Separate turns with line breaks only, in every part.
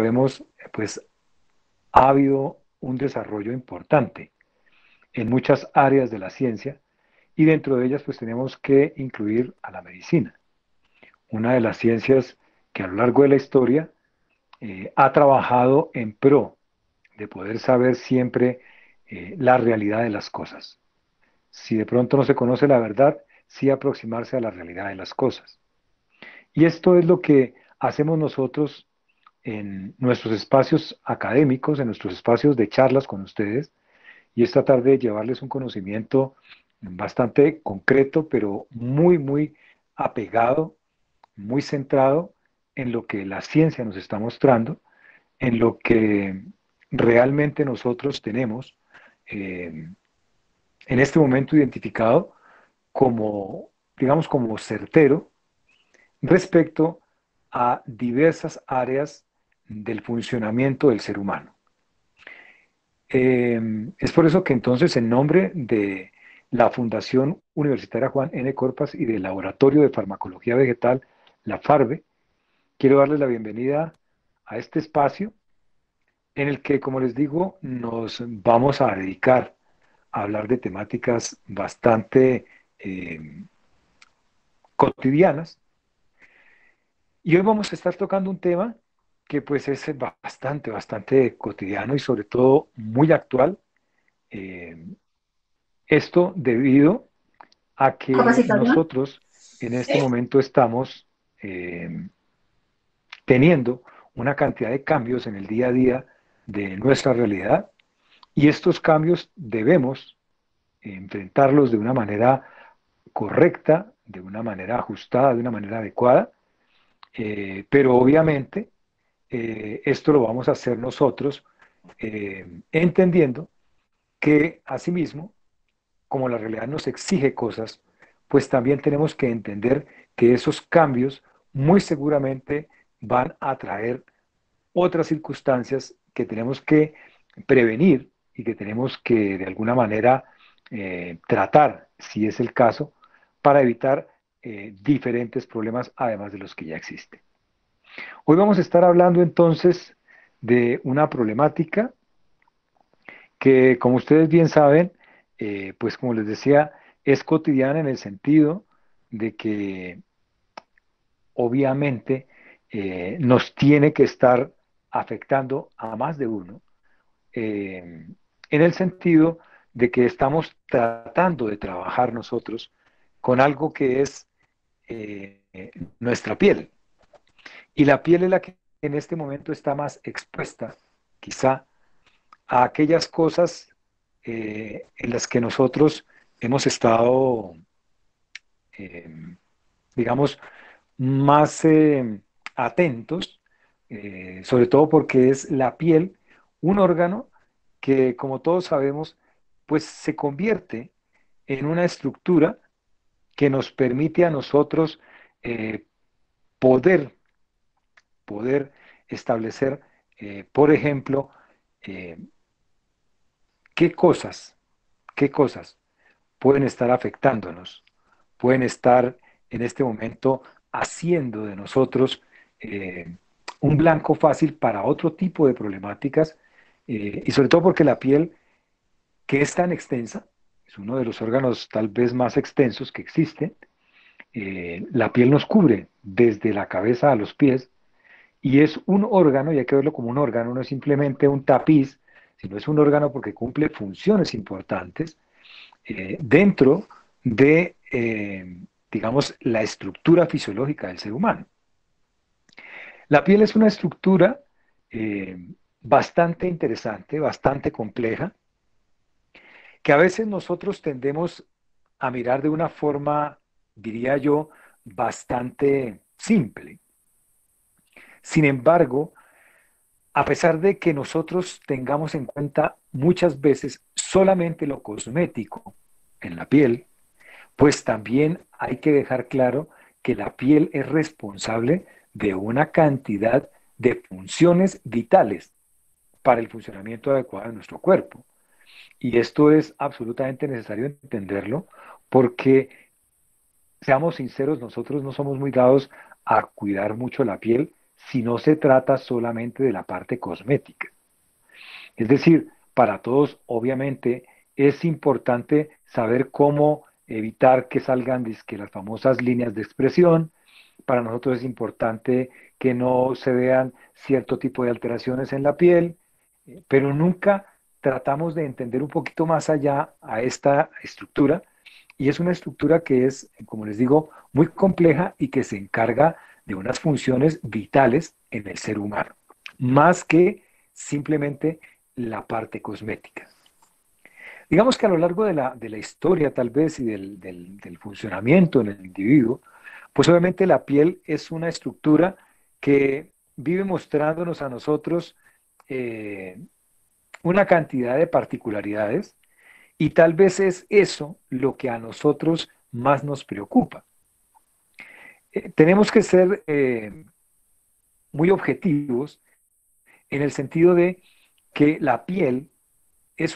vemos, pues ha habido un desarrollo importante en muchas áreas de la ciencia y dentro de ellas pues tenemos que incluir a la medicina, una de las ciencias que a lo largo de la historia ha trabajado en pro de poder saber siempre la realidad de las cosas. Si de pronto no se conoce la verdad, sí aproximarse a la realidad de las cosas. Y esto es lo que hacemos nosotros en nuestros espacios académicos, en nuestros espacios de charlas con ustedes, y es tratar de llevarles un conocimiento bastante concreto, pero muy, muy apegado, muy centrado en lo que la ciencia nos está mostrando, en lo que realmente nosotros tenemos en este momento identificado como, digamos, como certero respecto a diversas áreas del funcionamiento del ser humano. Es por eso que entonces en nombre de la Fundación Universitaria Juan N. Corpas y del Laboratorio de Farmacología Vegetal, la FARVE, quiero darles la bienvenida a este espacio en el que, como les digo, nos vamos a dedicar a hablar de temáticas bastante eh, cotidianas. Y hoy vamos a estar tocando un tema que pues es bastante, bastante cotidiano y sobre todo muy actual. Eh, Esto debido a que
Capacitación.
nosotros en este momento estamos eh, teniendo una cantidad de cambios en el día a día de nuestra realidad y estos cambios debemos enfrentarlos de una manera correcta, de una manera ajustada, de una manera adecuada, pero obviamente esto lo vamos a hacer nosotros entendiendo que asimismo, como la realidad nos exige cosas, pues también tenemos que entender que esos cambios muy seguramente van a traer otras circunstancias que tenemos que prevenir y que tenemos que de alguna manera tratar, si es el caso, para evitar diferentes problemas además de los que ya existen. Hoy vamos a estar hablando entonces de una problemática que, como ustedes bien saben, pues como les decía, es cotidiana en el sentido de que obviamente nos tiene que estar afectando a más de uno, en el sentido de que estamos tratando de trabajar nosotros con algo que es nuestra piel. Y la piel es la que en este momento está más expuesta, quizá, a aquellas cosas en las que nosotros hemos estado, eh, digamos, más atentos, sobre todo porque es la piel un órgano que, como todos sabemos, pues se convierte en una estructura que nos permite a nosotros eh, poder, poder establecer, por ejemplo, eh, qué cosas, qué cosas pueden estar afectándonos, pueden estar en este momento haciendo de nosotros eh, un blanco fácil para otro tipo de problemáticas, y sobre todo porque la piel, que es tan extensa, es uno de los órganos tal vez más extensos que existen, la piel nos cubre desde la cabeza a los pies y es un órgano, y hay que verlo como un órgano, no es simplemente un tapiz, sino es un órgano porque cumple funciones importantes dentro de, digamos, la estructura fisiológica del ser humano. La piel es una estructura eh, bastante interesante, bastante compleja, que a veces nosotros tendemos a mirar de una forma, diría yo, bastante simple. Sin embargo, a pesar de que nosotros tengamos en cuenta muchas veces solamente lo cosmético en la piel, pues también hay que dejar claro que la piel es responsable de una cantidad de funciones vitales para el funcionamiento adecuado de nuestro cuerpo. Y esto es absolutamente necesario entenderlo porque, seamos sinceros, nosotros no somos muy dados a cuidar mucho la piel, si no se trata solamente de la parte cosmética. Es decir, para todos, obviamente, es importante saber cómo evitar que salgan dizque, las famosas líneas de expresión. Para nosotros es importante que no se vean cierto tipo de alteraciones en la piel, pero nunca tratamos de entender un poquito más allá a esta estructura. Y es una estructura que es, como les digo, muy compleja y que se encarga de unas funciones vitales en el ser humano, más que simplemente la parte cosmética. Digamos que a lo largo de la historia tal vez y del funcionamiento en el individuo, pues obviamente la piel es una estructura que vive mostrándonos a nosotros eh, una cantidad de particularidades y tal vez es eso lo que a nosotros más nos preocupa. Tenemos que ser muy objetivos en el sentido de que la piel es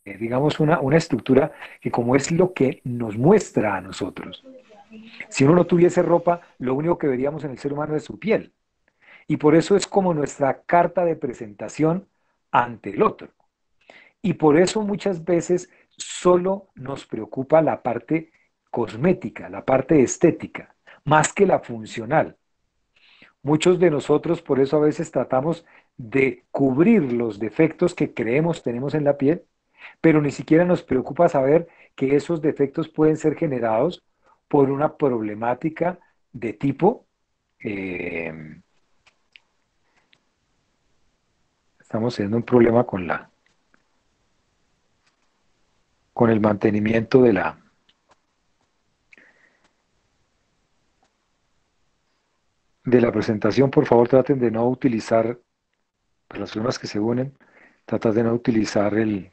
digamos, una estructura que como es lo que nos muestra a nosotros. Si uno no tuviese ropa, lo único que veríamos en el ser humano es su piel. Y por eso es como nuestra carta de presentación ante el otro. Y por eso muchas veces solo nos preocupa la parte cosmética, la parte estética, más que la funcional. Muchos de nosotros por eso a veces tratamos de cubrir los defectos que creemos tenemos en la piel, pero ni siquiera nos preocupa saber que esos defectos pueden ser generados por una problemática de tipo, eh, estamos teniendo un problema con el mantenimiento de la presentación. Por favor, traten de no utilizar, para las personas que se unen, tratar de no utilizar el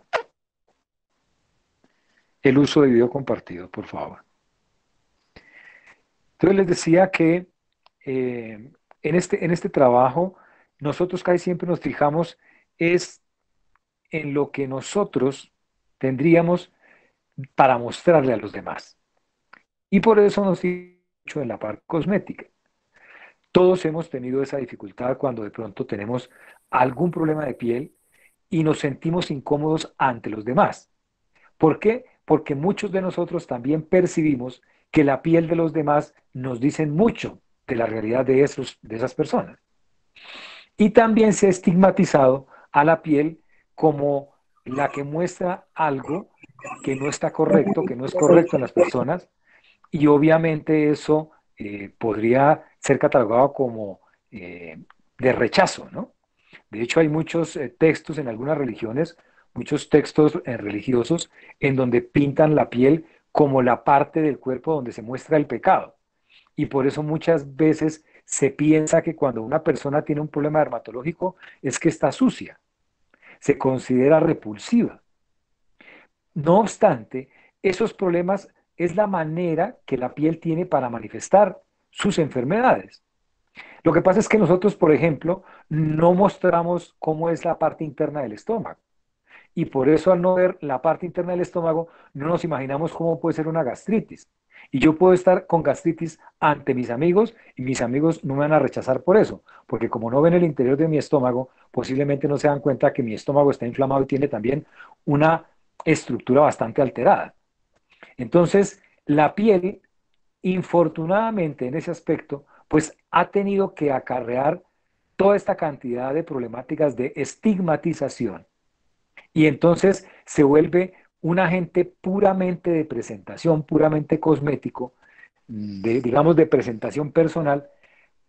uso de video compartido, por favor. Entonces les decía que en este trabajo nosotros casi siempre nos fijamos es en lo que nosotros tendríamos para mostrarle a los demás. Y por eso nos dicho en la parte cosmética. Todos hemos tenido esa dificultad cuando de pronto tenemos algún problema de piel y nos sentimos incómodos ante los demás. ¿Por qué? Porque muchos de nosotros también percibimos que la piel de los demás nos dicen mucho de la realidad de esas personas. Y también se ha estigmatizado a la piel como la que muestra algo que no está correcto, que no es correcto en las personas, y obviamente eso podría ser catalogado como de rechazo, ¿no? De hecho, hay muchos textos en algunas religiones, muchos textos religiosos, en donde pintan la piel como la parte del cuerpo donde se muestra el pecado. Y por eso muchas veces se piensa que cuando una persona tiene un problema dermatológico es que está sucia, se considera repulsiva. No obstante, esos problemas es la manera que la piel tiene para manifestar sus enfermedades. Lo que pasa es que nosotros, por ejemplo, no mostramos cómo es la parte interna del estómago. Y por eso al no ver la parte interna del estómago, no nos imaginamos cómo puede ser una gastritis. Y yo puedo estar con gastritis ante mis amigos y mis amigos no me van a rechazar por eso, porque como no ven el interior de mi estómago, posiblemente no se dan cuenta que mi estómago está inflamado y tiene también una estructura bastante alterada. Entonces, la piel, infortunadamente en ese aspecto, pues ha tenido que acarrear toda esta cantidad de problemáticas de estigmatización y entonces se vuelve un agente puramente de presentación, puramente cosmético, digamos de presentación personal,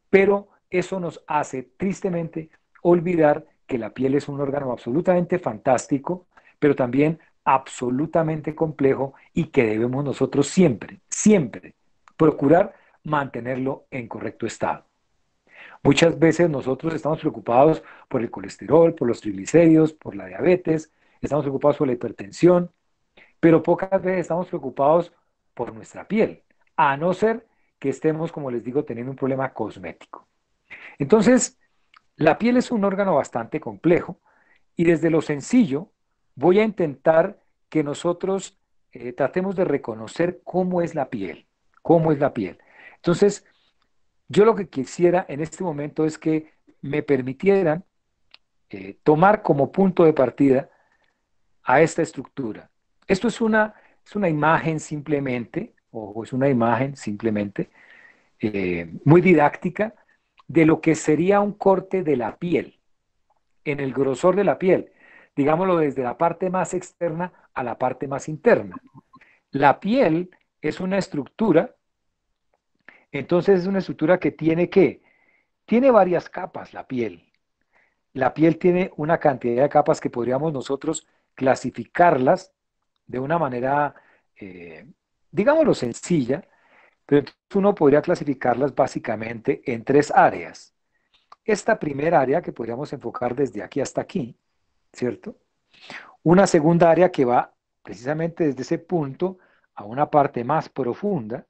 pero eso nos hace tristemente olvidar que la piel es un órgano absolutamente fantástico, pero también absolutamente complejo y que debemos nosotros siempre, siempre procurar mantenerlo en correcto estado. Muchas veces nosotros estamos preocupados por el colesterol, por los triglicéridos, por la diabetes, estamos preocupados por la hipertensión, pero pocas veces estamos preocupados por nuestra piel, a no ser que estemos, como les digo, teniendo un problema cosmético. Entonces, la piel es un órgano bastante complejo y desde lo sencillo voy a intentar que nosotros tratemos de reconocer cómo es la piel, cómo es la piel. Entonces, yo lo que quisiera en este momento es que me permitieran tomar como punto de partida a esta estructura. Esto es una imagen simplemente, o es una imagen simplemente, muy didáctica de lo que sería un corte de la piel, en el grosor de la piel, digámoslo desde la parte más externa a la parte más interna. La piel es una estructura, entonces es una estructura que tiene que, tiene varias capas la piel. La piel tiene una cantidad de capas que podríamos nosotros clasificarlas de una manera, eh, digámoslo, sencilla, pero entonces uno podría clasificarlas básicamente en tres áreas. Esta primera área que podríamos enfocar desde aquí hasta aquí, ¿cierto? Una segunda área que va precisamente desde ese punto a una parte más profunda.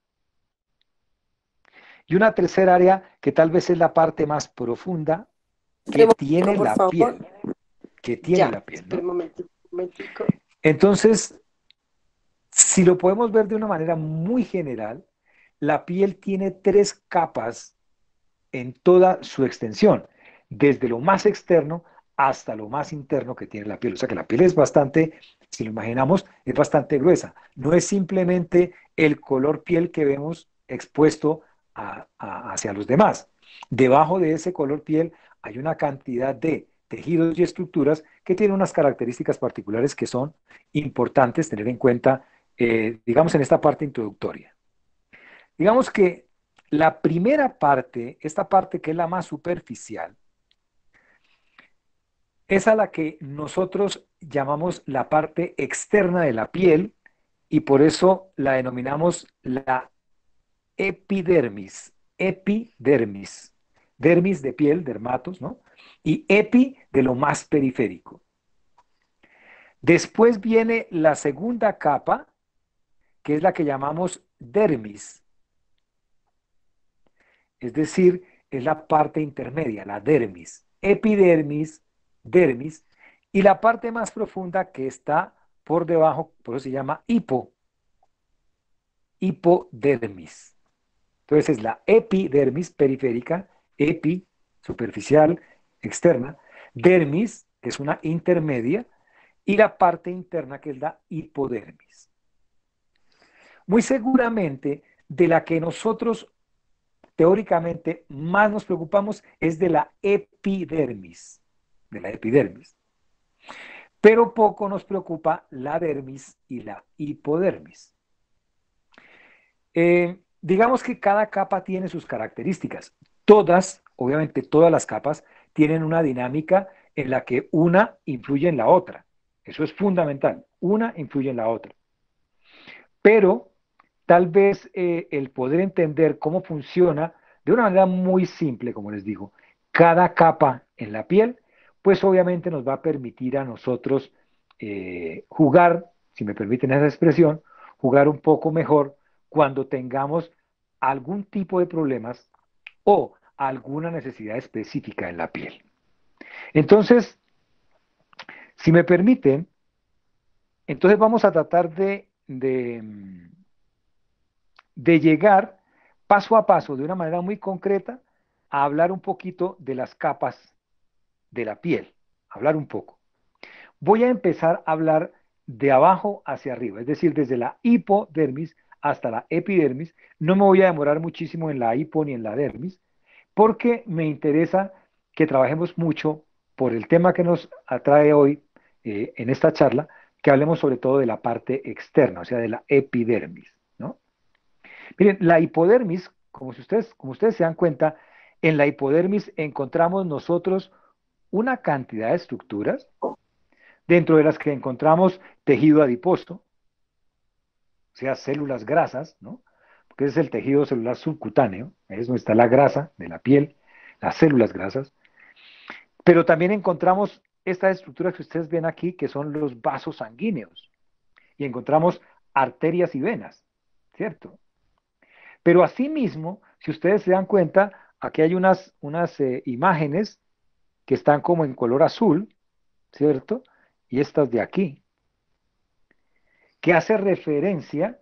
Y una tercera área que tal vez es la parte más profunda
Un
que
momentico,
tiene
por
la
favor.
piel, que tiene
Ya,
la piel,
espera
¿no?
un momentico.
Entonces, si lo podemos ver de una manera muy general, la piel tiene tres capas en toda su extensión, desde lo más externo hasta lo más interno que tiene la piel. O sea que la piel es bastante, si lo imaginamos, es bastante gruesa. No es simplemente el color piel que vemos expuesto hacia los demás. Debajo de ese color piel hay una cantidad de tejidos y estructuras que tienen unas características particulares que son importantes tener en cuenta, digamos, en esta parte introductoria. Digamos que la primera parte, esta parte que es la más superficial, es a la que nosotros llamamos la parte externa de la piel y por eso la denominamos la epidermis. Epidermis. Dermis de piel, dermatos, ¿no? Y epi de lo más periférico. Después viene la segunda capa, que es la que llamamos dermis. Es decir, es la parte intermedia, la dermis, epidermis, dermis, y la parte más profunda que está por debajo, por eso se llama hipodermis. Entonces es la epidermis periférica, epi, superficial, externa, dermis, que es una intermedia, y la parte interna que es la hipodermis. Muy seguramente de la que nosotros teóricamente más nos preocupamos es de la epidermis, pero poco nos preocupa la dermis y la hipodermis. Digamos que cada capa tiene sus características. Todas, obviamente todas las capas, tienen una dinámica en la que una influye en la otra. Eso es fundamental. Una influye en la otra. Pero tal vez el poder entender cómo funciona de una manera muy simple, como les digo, cada capa en la piel, pues obviamente nos va a permitir a nosotros jugar, si me permiten esa expresión, jugar un poco mejor cuando tengamos algún tipo de problemas o alguna necesidad específica en la piel. Entonces, si me permiten, entonces vamos a tratar de llegar paso a paso, de una manera muy concreta, a hablar un poquito de las capas de la piel, hablar un poco. Voy a empezar a hablar de abajo hacia arriba, es decir, desde la hipodermis hasta la epidermis. No me voy a demorar muchísimo en la hipo ni en la dermis, porque me interesa que trabajemos mucho por el tema que nos atrae hoy en esta charla, que hablemos sobre todo de la parte externa, o sea, de la epidermis, ¿no? Miren, la hipodermis, como ustedes se dan cuenta, en la hipodermis encontramos nosotros una cantidad de estructuras, dentro de las que encontramos tejido adiposo, o sea, células grasas, ¿no? Porque ese es el tejido celular subcutáneo, ahí es donde está la grasa de la piel, las células grasas, pero también encontramos estas estructuras que ustedes ven aquí, que son los vasos sanguíneos, y encontramos arterias y venas, ¿cierto? Pero asimismo, si ustedes se dan cuenta, aquí hay unas imágenes que están como en color azul, ¿cierto? Y estas de aquí, que hace referencia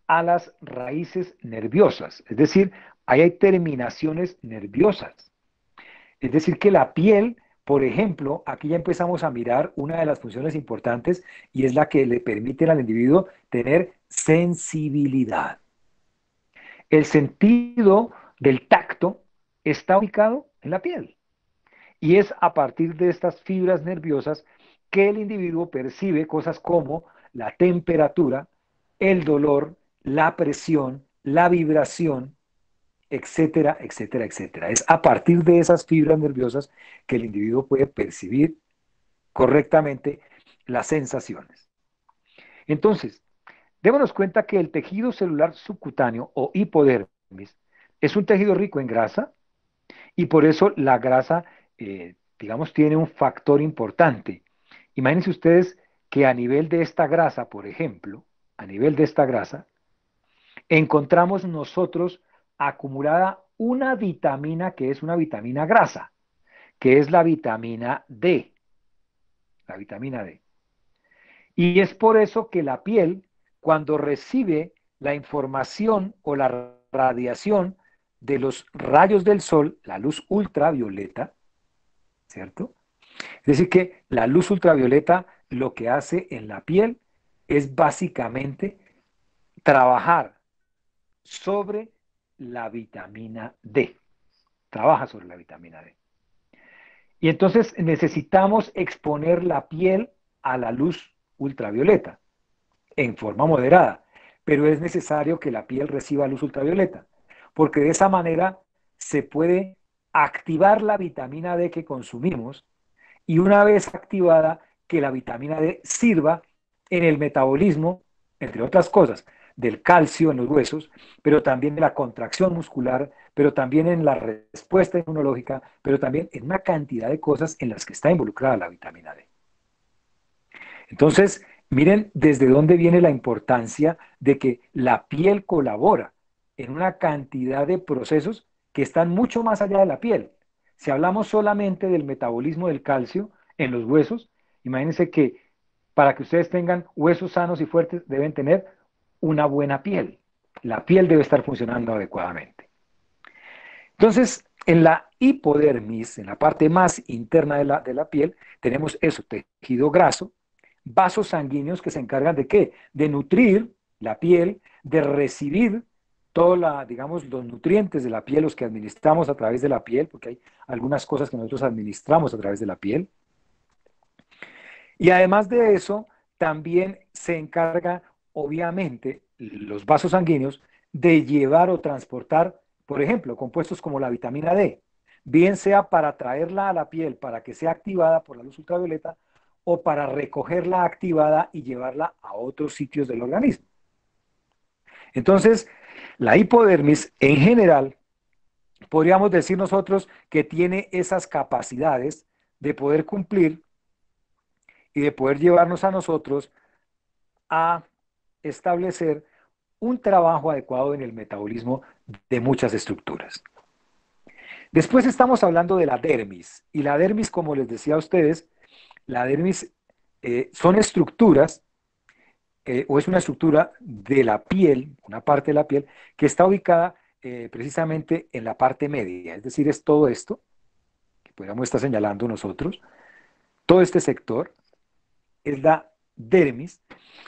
a las raíces nerviosas, es decir, ahí hay terminaciones nerviosas. Es decir, que la piel, por ejemplo, aquí ya empezamos a mirar una de las funciones importantes y es la que le permite al individuo tener sensibilidad. El sentido del tacto está ubicado en la piel y es a partir de estas fibras nerviosas que el individuo percibe cosas como la temperatura, el dolor, la presión, la vibración, etcétera, etcétera, etcétera. Es a partir de esas fibras nerviosas que el individuo puede percibir correctamente las sensaciones. Entonces, démonos cuenta que el tejido celular subcutáneo o hipodermis es un tejido rico en grasa y por eso la grasa, digamos, tiene un factor importante. Imagínense ustedes que a nivel de esta grasa, por ejemplo, a nivel de esta grasa, encontramos nosotros acumulada una vitamina que es una vitamina grasa, que es la vitamina D, la vitamina D. Y es por eso que la piel, cuando recibe la información o la radiación de los rayos del sol, la luz ultravioleta, ¿cierto? Es decir, que la luz ultravioleta lo que hace en la piel es básicamente trabajar sobre la vitamina D. Trabaja sobre la vitamina D. Y entonces necesitamos exponer la piel a la luz ultravioleta en forma moderada, pero es necesario que la piel reciba luz ultravioleta, porque de esa manera se puede activar la vitamina D que consumimos y una vez activada, que la vitamina D sirva en el metabolismo, entre otras cosas, del calcio en los huesos, pero también en la contracción muscular, pero también en la respuesta inmunológica, pero también en una cantidad de cosas en las que está involucrada la vitamina D. Entonces, miren desde dónde viene la importancia de que la piel colabora en una cantidad de procesos que están mucho más allá de la piel. Si hablamos solamente del metabolismo del calcio en los huesos, imagínense que para que ustedes tengan huesos sanos y fuertes deben tener una buena piel. La piel debe estar funcionando adecuadamente. Entonces, en la hipodermis, en la parte más interna de la piel, tenemos eso, tejido graso, vasos sanguíneos que se encargan de qué? De nutrir la piel, de recibir todos digamos, los nutrientes de la piel, los que administramos a través de la piel, porque hay algunas cosas que nosotros administramos a través de la piel. Y además de eso, también se encarga, obviamente, los vasos sanguíneos de llevar o transportar, por ejemplo, compuestos como la vitamina D, bien sea para traerla a la piel para que sea activada por la luz ultravioleta o para recogerla activada y llevarla a otros sitios del organismo. Entonces, la hipodermis en general, podríamos decir nosotros que tiene esas capacidades de poder cumplir y de poder llevarnos a nosotros a establecer un trabajo adecuado en el metabolismo de muchas estructuras. Después estamos hablando de la dermis, y la dermis, como les decía a ustedes, la dermis son estructuras, o es una estructura de la piel, una parte de la piel, que está ubicada precisamente en la parte media, es decir, es todo esto, que podríamos estar señalando nosotros, todo este sector, es la dermis.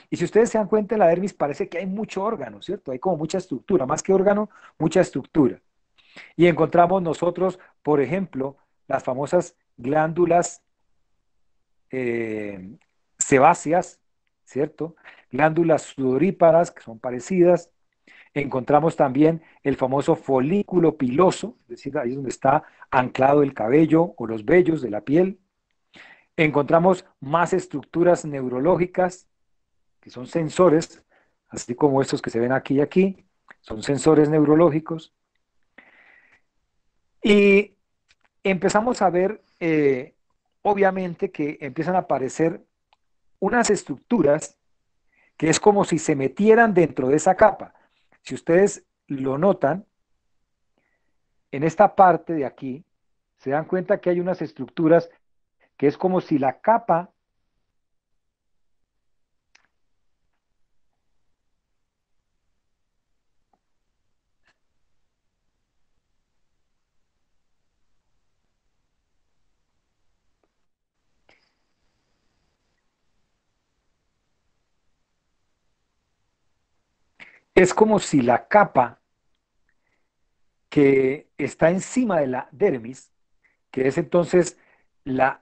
Y si ustedes se dan cuenta, en la dermis parece que hay mucho órgano, ¿cierto? Hay como mucha estructura, más que órgano, mucha estructura. Y encontramos nosotros, por ejemplo, las famosas glándulas eh, sebáceas, ¿cierto? Glándulas sudoríparas, que son parecidas. Encontramos también el famoso folículo piloso, es decir, ahí es donde está anclado el cabello o los vellos de la piel. Encontramos más estructuras neurológicas, que son sensores, así como estos que se ven aquí y aquí, son sensores neurológicos. Y empezamos a ver, obviamente, que empiezan a aparecer unas estructuras que es como si se metieran dentro de esa capa. Si ustedes lo notan, en esta parte de aquí, se dan cuenta que hay unas estructuras que es como si la capa, es como si la capa que está encima de la dermis, que es entonces la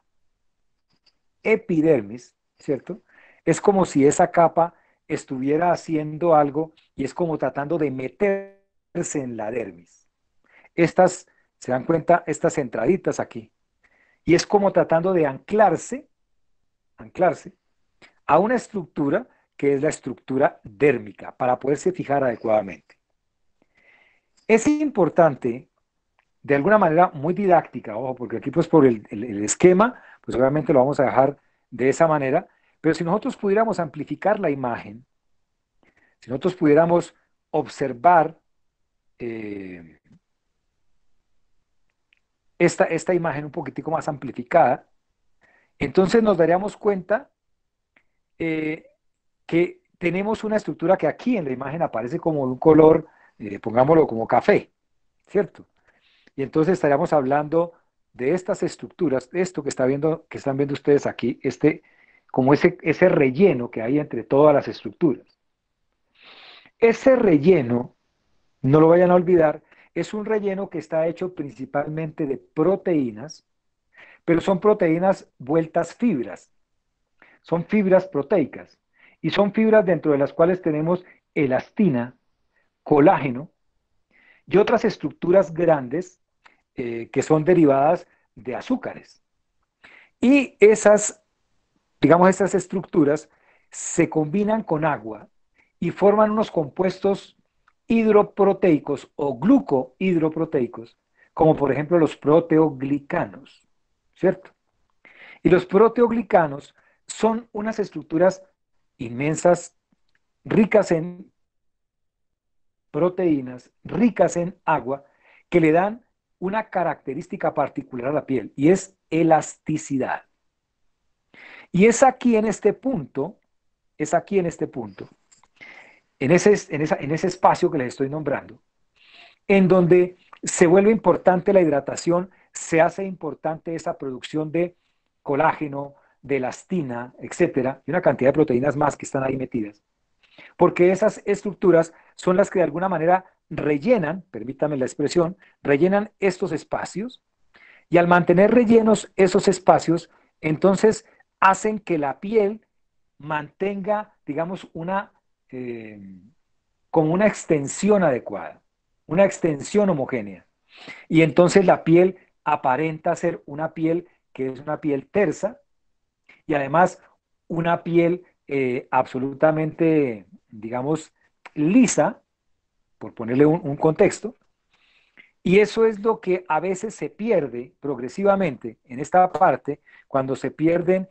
epidermis, ¿cierto? Es como si esa capa estuviera haciendo algo y es como tratando de meterse en la dermis. Estas, se dan cuenta, estas entraditas aquí. Y es como tratando de anclarse a una estructura que es la estructura dérmica para poderse fijar adecuadamente. Es importante, de alguna manera muy didáctica, ojo, porque aquí pues por el esquema, pues obviamente lo vamos a dejar de esa manera, pero si nosotros pudiéramos amplificar la imagen, si nosotros pudiéramos observar eh, esta imagen un poquitico más amplificada, entonces nos daríamos cuenta eh, que tenemos una estructura que aquí en la imagen aparece como de un color, pongámoslo como café, ¿cierto? Y entonces estaríamos hablando de estas estructuras, de esto que están viendo ustedes aquí, como ese relleno que hay entre todas las estructuras. Ese relleno, no lo vayan a olvidar, es un relleno que está hecho principalmente de proteínas, pero son proteínas vueltas fibras, son fibras proteicas y son fibras dentro de las cuales tenemos elastina, colágeno y otras estructuras grandes que son derivadas de azúcares. Y digamos, esas estructuras se combinan con agua y forman unos compuestos hidroproteicos o glucohidroproteicos, como por ejemplo los proteoglicanos, ¿cierto? Y los proteoglicanos son unas estructuras inmensas, ricas en proteínas, ricas en agua, que le dan una característica particular a la piel y es elasticidad. Y es aquí en este punto, es aquí en este punto, en ese espacio que les estoy nombrando, en donde se vuelve importante la hidratación, se hace importante esa producción de colágeno, de elastina, etcétera, y una cantidad de proteínas más que están ahí metidas. Porque esas estructuras son las que de alguna manera rellenan, permítame la expresión, rellenan estos espacios y al mantener rellenos esos espacios, entonces hacen que la piel mantenga, digamos, eh, como una extensión adecuada, una extensión homogénea. Y entonces la piel aparenta ser una piel que es una piel tersa y además una piel absolutamente, digamos, lisa, por ponerle un contexto, y eso es lo que a veces se pierde progresivamente en esta parte, cuando se pierden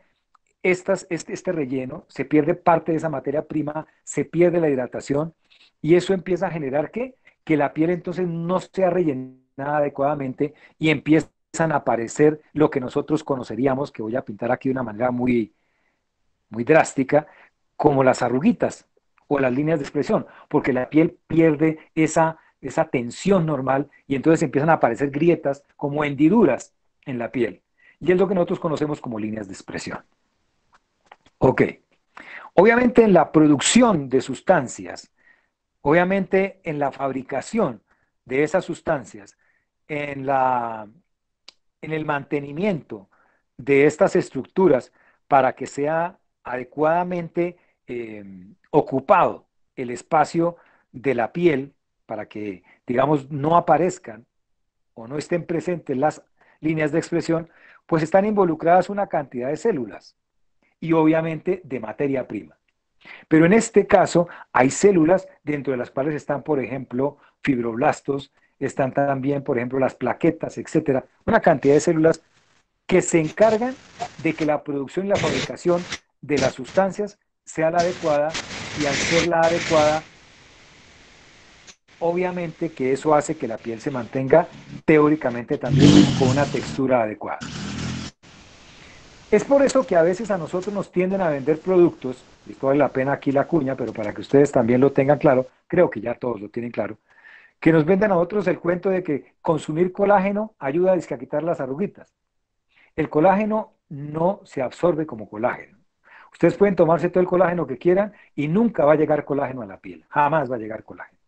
este relleno, se pierde parte de esa materia prima, se pierde la hidratación y eso empieza a generar que la piel entonces no sea rellenada adecuadamente y empiezan a aparecer lo que nosotros conoceríamos, que voy a pintar aquí de una manera muy drástica, como las arruguitas o las líneas de expresión, porque la piel pierde esa tensión normal y entonces empiezan a aparecer grietas como hendiduras en la piel. Y es lo que nosotros conocemos como líneas de expresión. Ok, obviamente en la producción de sustancias, obviamente en la fabricación de esas sustancias, en la, en el mantenimiento de estas estructuras para que sea adecuadamente eh, ocupado el espacio de la piel, para que, digamos, no aparezcan o no estén presentes las líneas de expresión, pues están involucradas una cantidad de células y obviamente de materia prima. Pero en este caso hay células dentro de las cuales están, por ejemplo, fibroblastos, están también, por ejemplo, las plaquetas, etcétera. Una cantidad de células que se encargan de que la producción y la fabricación de las sustancias sea la adecuada y al ser la adecuada, obviamente que eso hace que la piel se mantenga teóricamente también con una textura adecuada. Es por eso que a veces a nosotros nos tienden a vender productos, y esto vale la pena aquí la cuña, pero para que ustedes también lo tengan claro, creo que ya todos lo tienen claro, que nos venden a nosotros el cuento de que consumir colágeno ayuda a quitar las arruguitas. El colágeno no se absorbe como colágeno. Ustedes pueden tomarse todo el colágeno que quieran y nunca va a llegar colágeno a la piel, jamás va a llegar colágeno.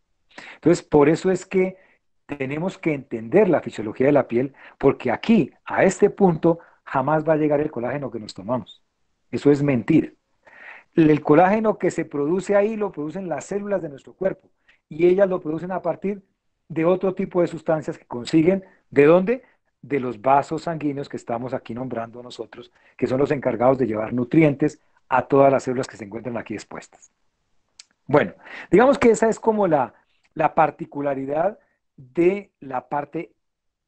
Entonces, por eso es que tenemos que entender la fisiología de la piel, porque aquí, a este punto, jamás va a llegar el colágeno que nos tomamos. Eso es mentira. El colágeno que se produce ahí lo producen las células de nuestro cuerpo y ellas lo producen a partir de otro tipo de sustancias que consiguen, ¿de dónde? De los vasos sanguíneos que estamos aquí nombrando nosotros, que son los encargados de llevar nutrientes a todas las células que se encuentran aquí expuestas. Bueno, digamos que esa es como la particularidad de la parte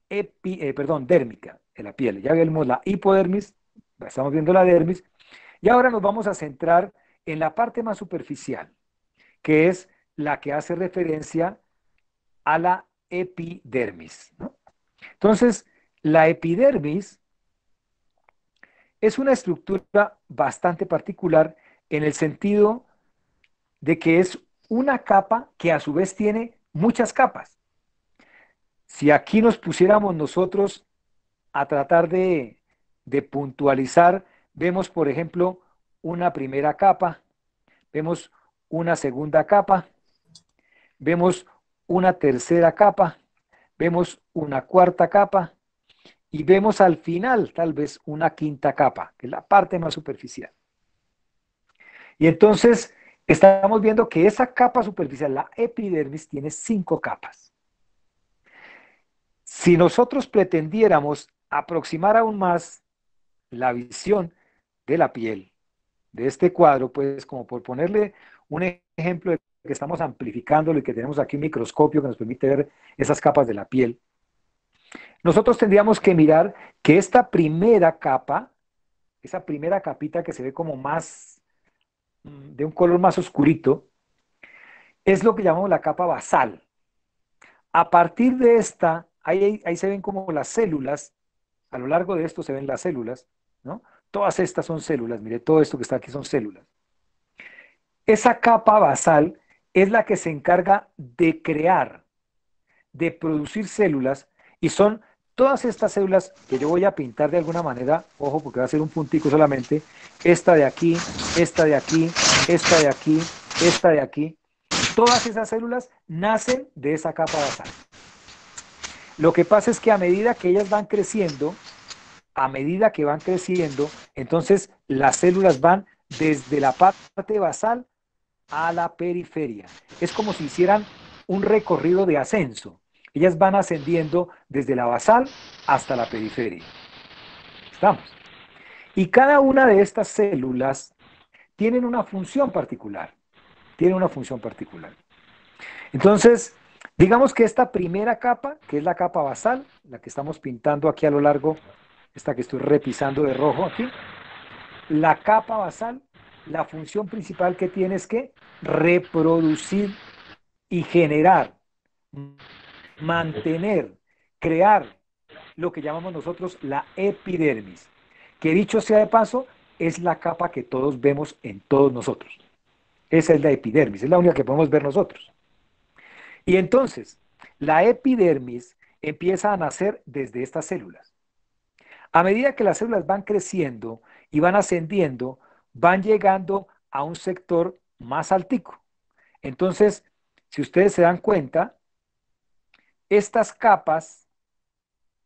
dérmica de la piel. Ya vimos la hipodermis, estamos viendo la dermis, y ahora nos vamos a centrar en la parte más superficial, que es la que hace referencia a la epidermis, ¿no? Entonces, la epidermis es una estructura bastante particular en el sentido de que es una capa que a su vez tiene muchas capas. Si aquí nos pusiéramos nosotros a tratar de puntualizar, vemos, por ejemplo, una primera capa, vemos una segunda capa, vemos una tercera capa, vemos una cuarta capa y vemos al final tal vez una quinta capa, que es la parte más superficial. Y entonces estamos viendo que esa capa superficial, la epidermis, tiene 5 capas. Si nosotros pretendiéramos aproximar aún más la visión de la piel, de este cuadro, pues como por ponerle un ejemplo de que estamos amplificándolo y que tenemos aquí un microscopio que nos permite ver esas capas de la piel, nosotros tendríamos que mirar que esta primera capa, esa primera capita que se ve como más, de un color más oscurito, es lo que llamamos la capa basal. A partir de esta, ahí se ven como las células, a lo largo de esto se ven las células, ¿no? Todas estas son células, mire, todo esto que está aquí son células. Esa capa basal es la que se encarga de crear, de producir células, y son todas estas células que yo voy a pintar de alguna manera, ojo porque va a ser un puntico solamente, esta de aquí, esta de aquí, esta de aquí, esta de aquí, todas esas células nacen de esa capa basal. Lo que pasa es que a medida que ellas van creciendo, a medida que van creciendo, entonces las células van desde la parte basal a la periferia. Es como si hicieran un recorrido de ascenso. Ellas van ascendiendo desde la basal hasta la periferia. ¿Estamos? Y cada una de estas células tienen una función particular. Tiene una función particular. Entonces, digamos que esta primera capa, que es la capa basal, la que estamos pintando aquí a lo largo, esta que estoy repisando de rojo aquí, la capa basal, la función principal que tiene es que reproducir y generar, mantener, crear lo que llamamos nosotros la epidermis, que dicho sea de paso, es la capa que todos vemos en todos nosotros. Esa es la epidermis, es la única que podemos ver nosotros. Y entonces, la epidermis empieza a nacer desde estas células. A medida que las células van creciendo y van ascendiendo, van llegando a un sector más altico. Entonces, si ustedes se dan cuenta, estas capas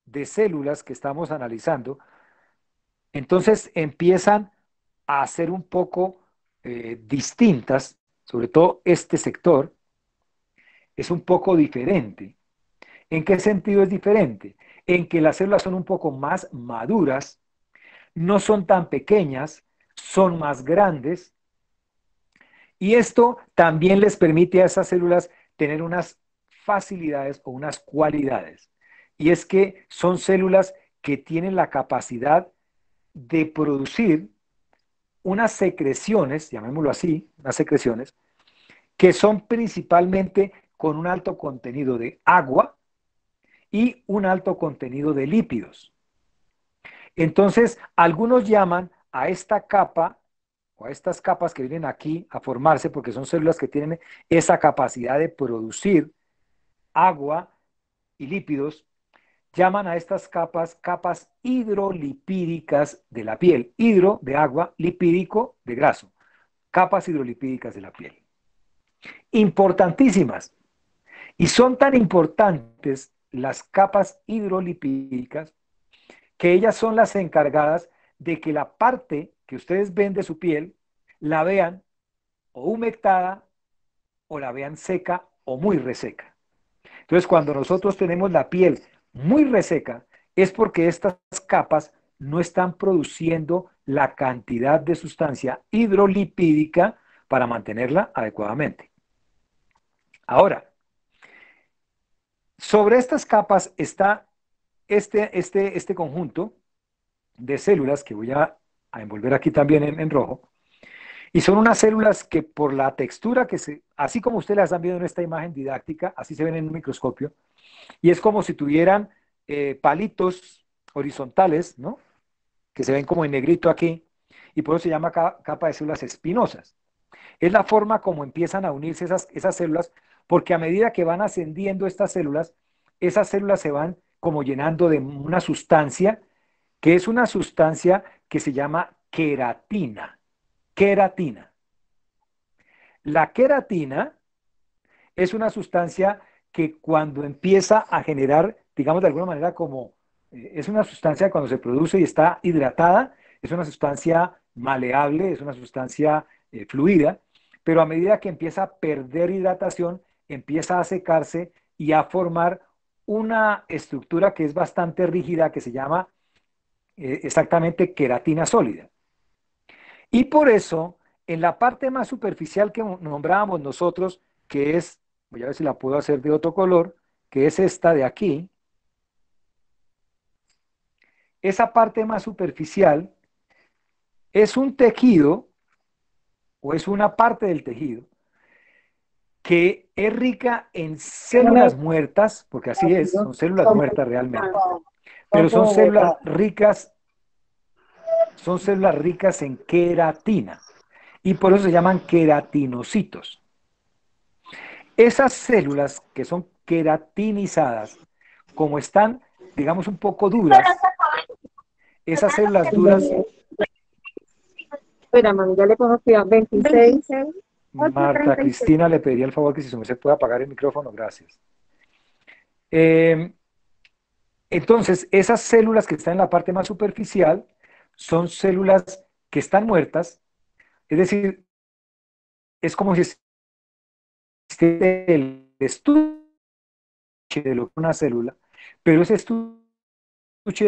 de células que estamos analizando, entonces empiezan a ser un poco distintas, sobre todo este sector es un poco diferente. ¿En qué sentido es diferente? En que las células son un poco más maduras, no son tan pequeñas, son más grandes, y esto también les permite a esas células tener unas facilidades o unas cualidades. Y es que son células que tienen la capacidad de producir unas secreciones, llamémoslo así, unas secreciones, que son principalmente con un alto contenido de agua y un alto contenido de lípidos. Entonces, algunos llaman a esta capa o a estas capas que vienen aquí a formarse, porque son células que tienen esa capacidad de producir agua y lípidos, llaman a estas capas capas hidrolipídicas de la piel. Hidro de agua, lipídico de graso. Capas hidrolipídicas de la piel. Importantísimas. Y son tan importantes las capas hidrolipídicas que ellas son las encargadas de que la parte que ustedes ven de su piel la vean o humectada o la vean seca o muy reseca. Entonces, cuando nosotros tenemos la piel muy reseca, es porque estas capas no están produciendo la cantidad de sustancia hidrolipídica para mantenerla adecuadamente. Ahora, sobre estas capas está este conjunto de células que voy a envolver aquí también en rojo. Y son unas células que por la textura así como ustedes las están viendo en esta imagen didáctica, así se ven en un microscopio, y es como si tuvieran palitos horizontales, ¿no? Que se ven como en negrito aquí, y por eso se llama capa de células espinosas. Es la forma como empiezan a unirse esas células, porque a medida que van ascendiendo esas células se van como llenando de una sustancia, que es una sustancia que se llama queratina. Queratina. La queratina es una sustancia que cuando empieza a generar, digamos de alguna manera como, es una sustancia que cuando se produce y está hidratada, es una sustancia maleable, es una sustancia fluida, pero a medida que empieza a perder hidratación, empieza a secarse y a formar una estructura que es bastante rígida, que se llama exactamente queratina sólida. Y por eso, en la parte más superficial que nombrábamos nosotros, que es, voy a ver si la puedo hacer de otro color, que es esta de aquí, esa parte más superficial es un tejido, o es una parte del tejido, que es rica en células muertas, porque así es, son células muertas realmente, pero son células ricas en queratina, y por eso se llaman queratinocitos. Esas células que son queratinizadas, como están, digamos, un poco duras, esas células duras,
Espera, mami, ya le pongo cuidado. 26,
Marta
8:36.
Cristina le pediría el favor que si se puede apagar el micrófono, gracias. Eh, entonces, esas células que están en la parte más superficial son células que están muertas, es decir, es como si existiera el estuche de lo que es una célula, pero ese estuche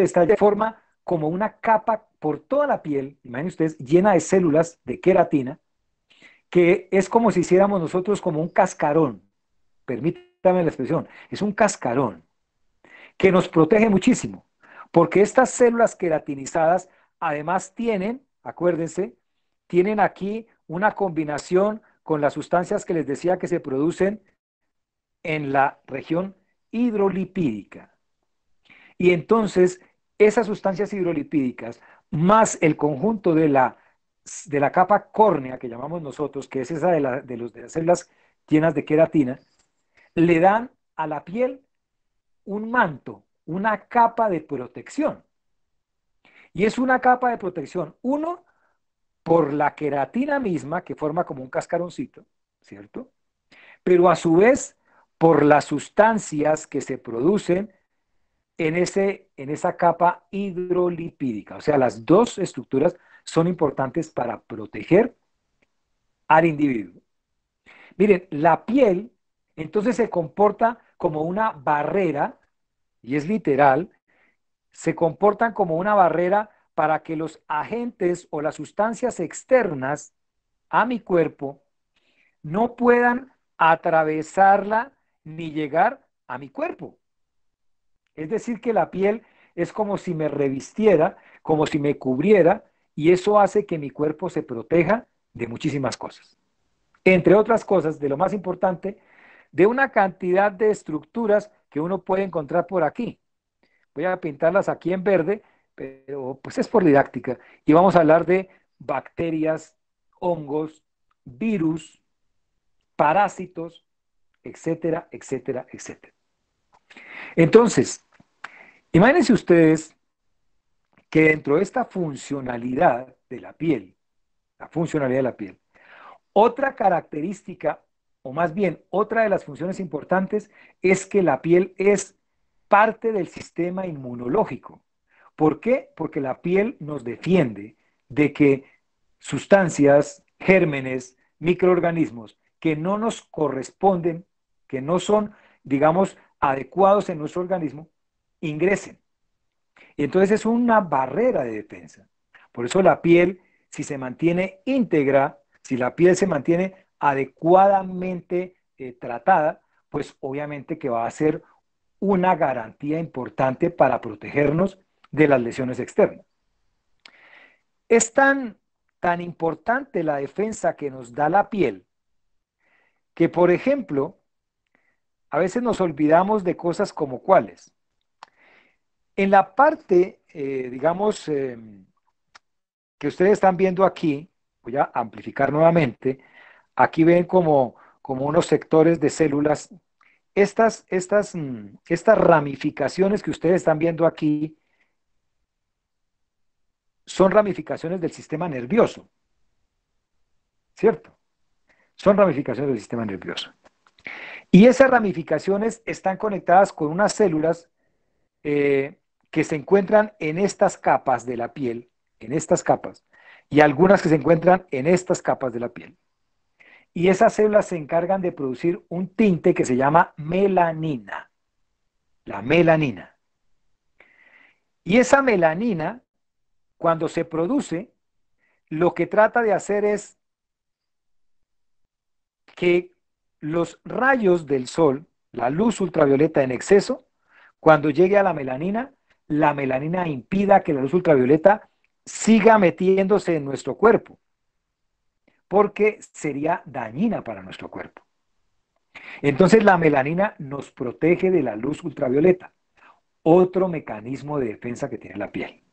está de forma como una capa por toda la piel, imaginen ustedes, llena de células de queratina, que es como si hiciéramos nosotros como un cascarón, permítame la expresión, es un cascarón que nos protege muchísimo, porque estas células queratinizadas además tienen, acuérdense, tienen aquí una combinación con las sustancias que les decía que se producen en la región hidrolipídica. Y entonces, esas sustancias hidrolipídicas, más el conjunto de la capa córnea que llamamos nosotros, que es esa de las células llenas de queratina, le dan a la piel un manto, una capa de protección. Y es una capa de protección, uno, por la queratina misma, que forma como un cascaroncito, ¿cierto? Pero a su vez, por las sustancias que se producen en esa capa hidrolipídica. O sea, las dos estructuras son importantes para proteger al individuo. Miren, la piel entonces se comporta como una barrera, y es literal, se comportan como una barrera para que los agentes o las sustancias externas a mi cuerpo no puedan atravesarla ni llegar a mi cuerpo. Es decir, que la piel es como si me revistiera, como si me cubriera, y eso hace que mi cuerpo se proteja de muchísimas cosas. Entre otras cosas, de lo más importante, de una cantidad de estructuras que uno puede encontrar por aquí. Voy a pintarlas aquí en verde, pero pues es por didáctica. Y vamos a hablar de bacterias, hongos, virus, parásitos, etcétera, etcétera, etcétera. Entonces, Imagínense ustedes que dentro de esta funcionalidad de la piel, la funcionalidad de la piel, otra característica, o más bien otra de las funciones importantes, es que la piel es parte del sistema inmunológico. ¿Por qué? Porque la piel nos defiende de que sustancias, gérmenes, microorganismos que no nos corresponden, que no son, digamos, adecuados en nuestro organismo, ingresen. Y entonces es una barrera de defensa. Por eso la piel, si se mantiene íntegra, si la piel se mantiene adecuadamente tratada, pues obviamente que va a ser una garantía importante para protegernos de las lesiones externas. Es tan importante la defensa que nos da la piel que, por ejemplo, a veces nos olvidamos de cosas como cuáles. En la parte, digamos, que ustedes están viendo aquí, voy a amplificar nuevamente, aquí ven como unos sectores de células. Estas ramificaciones que ustedes están viendo aquí son ramificaciones del sistema nervioso, ¿cierto? Son ramificaciones del sistema nervioso. Y esas ramificaciones están conectadas con unas células eh, que se encuentran en estas capas de la piel, en estas capas, y algunas que se encuentran en estas capas de la piel. Y esas células se encargan de producir un tinte que se llama melanina, la melanina. Y esa melanina, cuando se produce, lo que trata de hacer es que los rayos del sol, la luz ultravioleta en exceso, cuando llegue a la melanina impida que la luz ultravioleta siga metiéndose en nuestro cuerpo, porque sería dañina para nuestro cuerpo. Entonces la melanina nos protege de la luz ultravioleta, otro mecanismo de defensa que tiene la piel.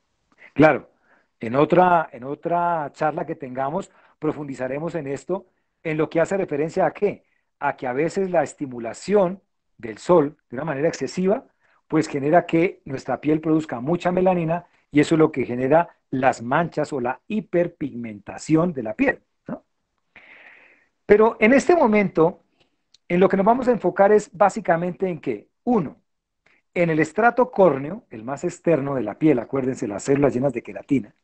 Claro, en otra charla que tengamos, profundizaremos en esto, en lo que hace referencia a qué, a que a veces la estimulación del sol de una manera excesiva, pues genera que nuestra piel produzca mucha melanina y eso es lo que genera las manchas o la hiperpigmentación de la piel, ¿no? Pero en este momento, en lo que nos vamos a enfocar es básicamente en que, uno, en el estrato córneo, el más externo de la piel, acuérdense, las células llenas de queratina,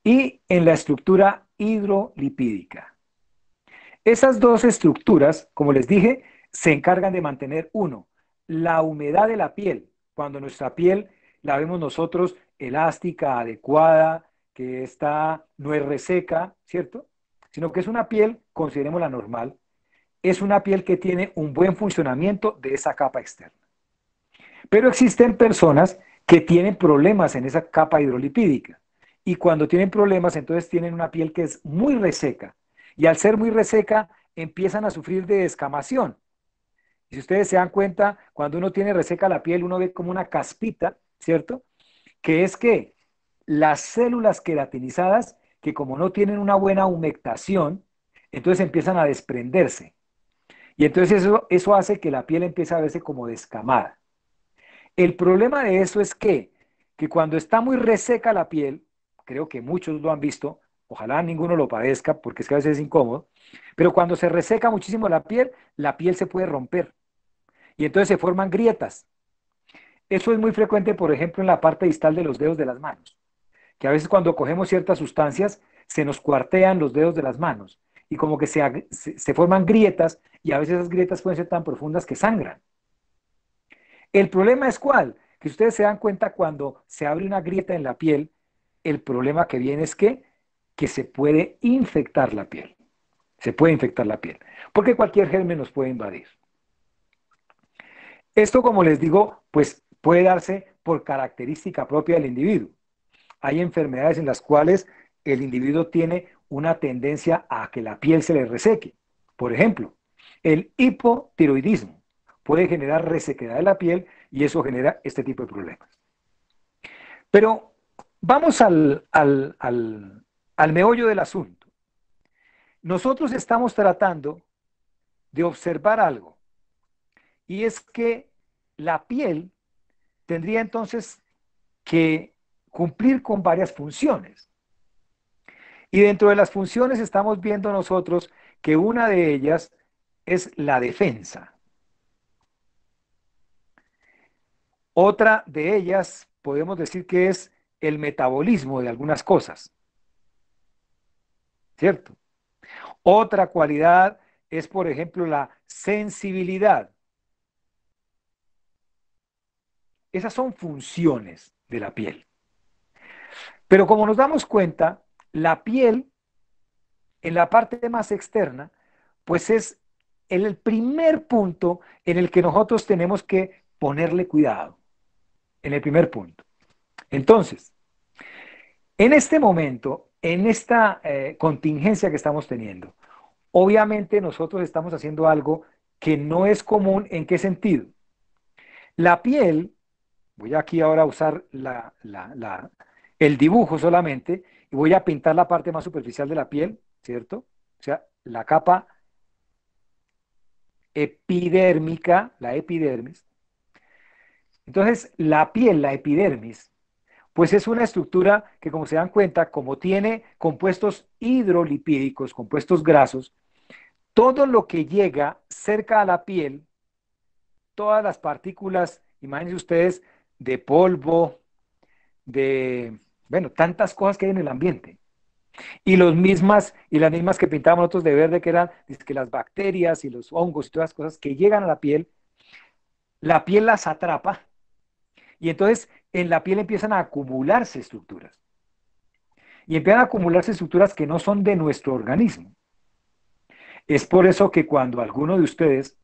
y en la estructura hidrolipídica. Esas dos estructuras, como les dije, se encargan de mantener, uno, la humedad de la piel, cuando nuestra piel la vemos nosotros elástica, adecuada, que no es reseca, ¿cierto? Sino que es una piel, considerémosla normal, es una piel que tiene un buen funcionamiento de esa capa externa. Pero existen personas que tienen problemas en esa capa hidrolipídica. Y cuando tienen problemas, entonces tienen una piel que es muy reseca. Y al ser muy reseca, empiezan a sufrir de descamación. Y si ustedes se dan cuenta, cuando uno tiene reseca la piel, uno ve como una caspita, ¿cierto? Que es que las células queratinizadas, que como no tienen una buena humectación, entonces empiezan a desprenderse. Y entonces eso hace que la piel empiece a verse como descamada. El problema de eso es que cuando está muy reseca la piel, creo que muchos lo han visto, ojalá ninguno lo padezca porque es que a veces es incómodo, pero cuando se reseca muchísimo la piel se puede romper y entonces se forman grietas. Eso es muy frecuente, por ejemplo, en la parte distal de los dedos de las manos, que a veces cuando cogemos ciertas sustancias se nos cuartean los dedos de las manos y como que se forman grietas y a veces esas grietas pueden ser tan profundas que sangran. El problema es cuál, que ustedes se dan cuenta cuando se abre una grieta en la piel, el problema que viene es que se puede infectar la piel. Se puede infectar la piel, porque cualquier germen nos puede invadir. Esto, como les digo, pues puede darse por característica propia del individuo. Hay enfermedades en las cuales el individuo tiene una tendencia a que la piel se le reseque. Por ejemplo, el hipotiroidismo puede generar resequedad de la piel y eso genera este tipo de problemas. Pero vamos al meollo del asunto. Nosotros estamos tratando de observar algo y es que la piel tendría entonces que cumplir con varias funciones. Y dentro de las funciones estamos viendo nosotros que una de ellas es la defensa. Otra de ellas podemos decir que es el metabolismo de algunas cosas, ¿cierto? Otra cualidad es, por ejemplo, la sensibilidad. Esas son funciones de la piel. Pero como nos damos cuenta, la piel en la parte más externa, pues es el primer punto en el que nosotros tenemos que ponerle cuidado, en el primer punto. Entonces, en este momento, en esta contingencia que estamos teniendo, obviamente nosotros estamos haciendo algo que no es común. ¿En qué sentido? La piel, voy aquí ahora a usar el dibujo solamente y voy a pintar la parte más superficial de la piel, ¿cierto? O sea, la capa epidérmica, la epidermis. Entonces, la piel, la epidermis, pues es una estructura que, como se dan cuenta, como tiene compuestos hidrolipídicos, compuestos grasos, todo lo que llega cerca a la piel, todas las partículas, imagínense ustedes, de polvo, de, bueno, tantas cosas que hay en el ambiente. Y las mismas que pintábamos nosotros de verde, que eran que las bacterias y los hongos y todas las cosas que llegan a la piel las atrapa y entonces en la piel empiezan a acumularse estructuras. Y empiezan a acumularse estructuras que no son de nuestro organismo. Es por eso que cuando alguno de ustedes,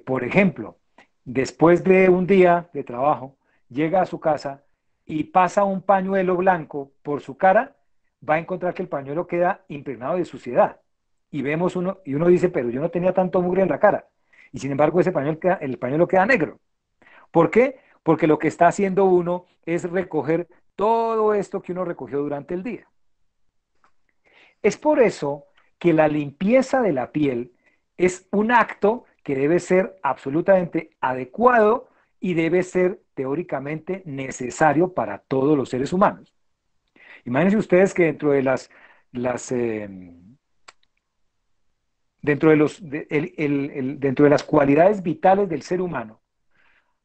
por ejemplo, después de un día de trabajo, llega a su casa y pasa un pañuelo blanco por su cara, va a encontrar que el pañuelo queda impregnado de suciedad. Y uno dice, pero yo no tenía tanto mugre en la cara. Y sin embargo, el pañuelo queda negro. ¿Por qué? Porque lo que está haciendo uno es recoger todo esto que uno recogió durante el día. Es por eso que la limpieza de la piel es un acto que debe ser absolutamente adecuado y debe ser teóricamente necesario para todos los seres humanos. Imagínense ustedes que las, dentro de dentro de las cualidades vitales del ser humano,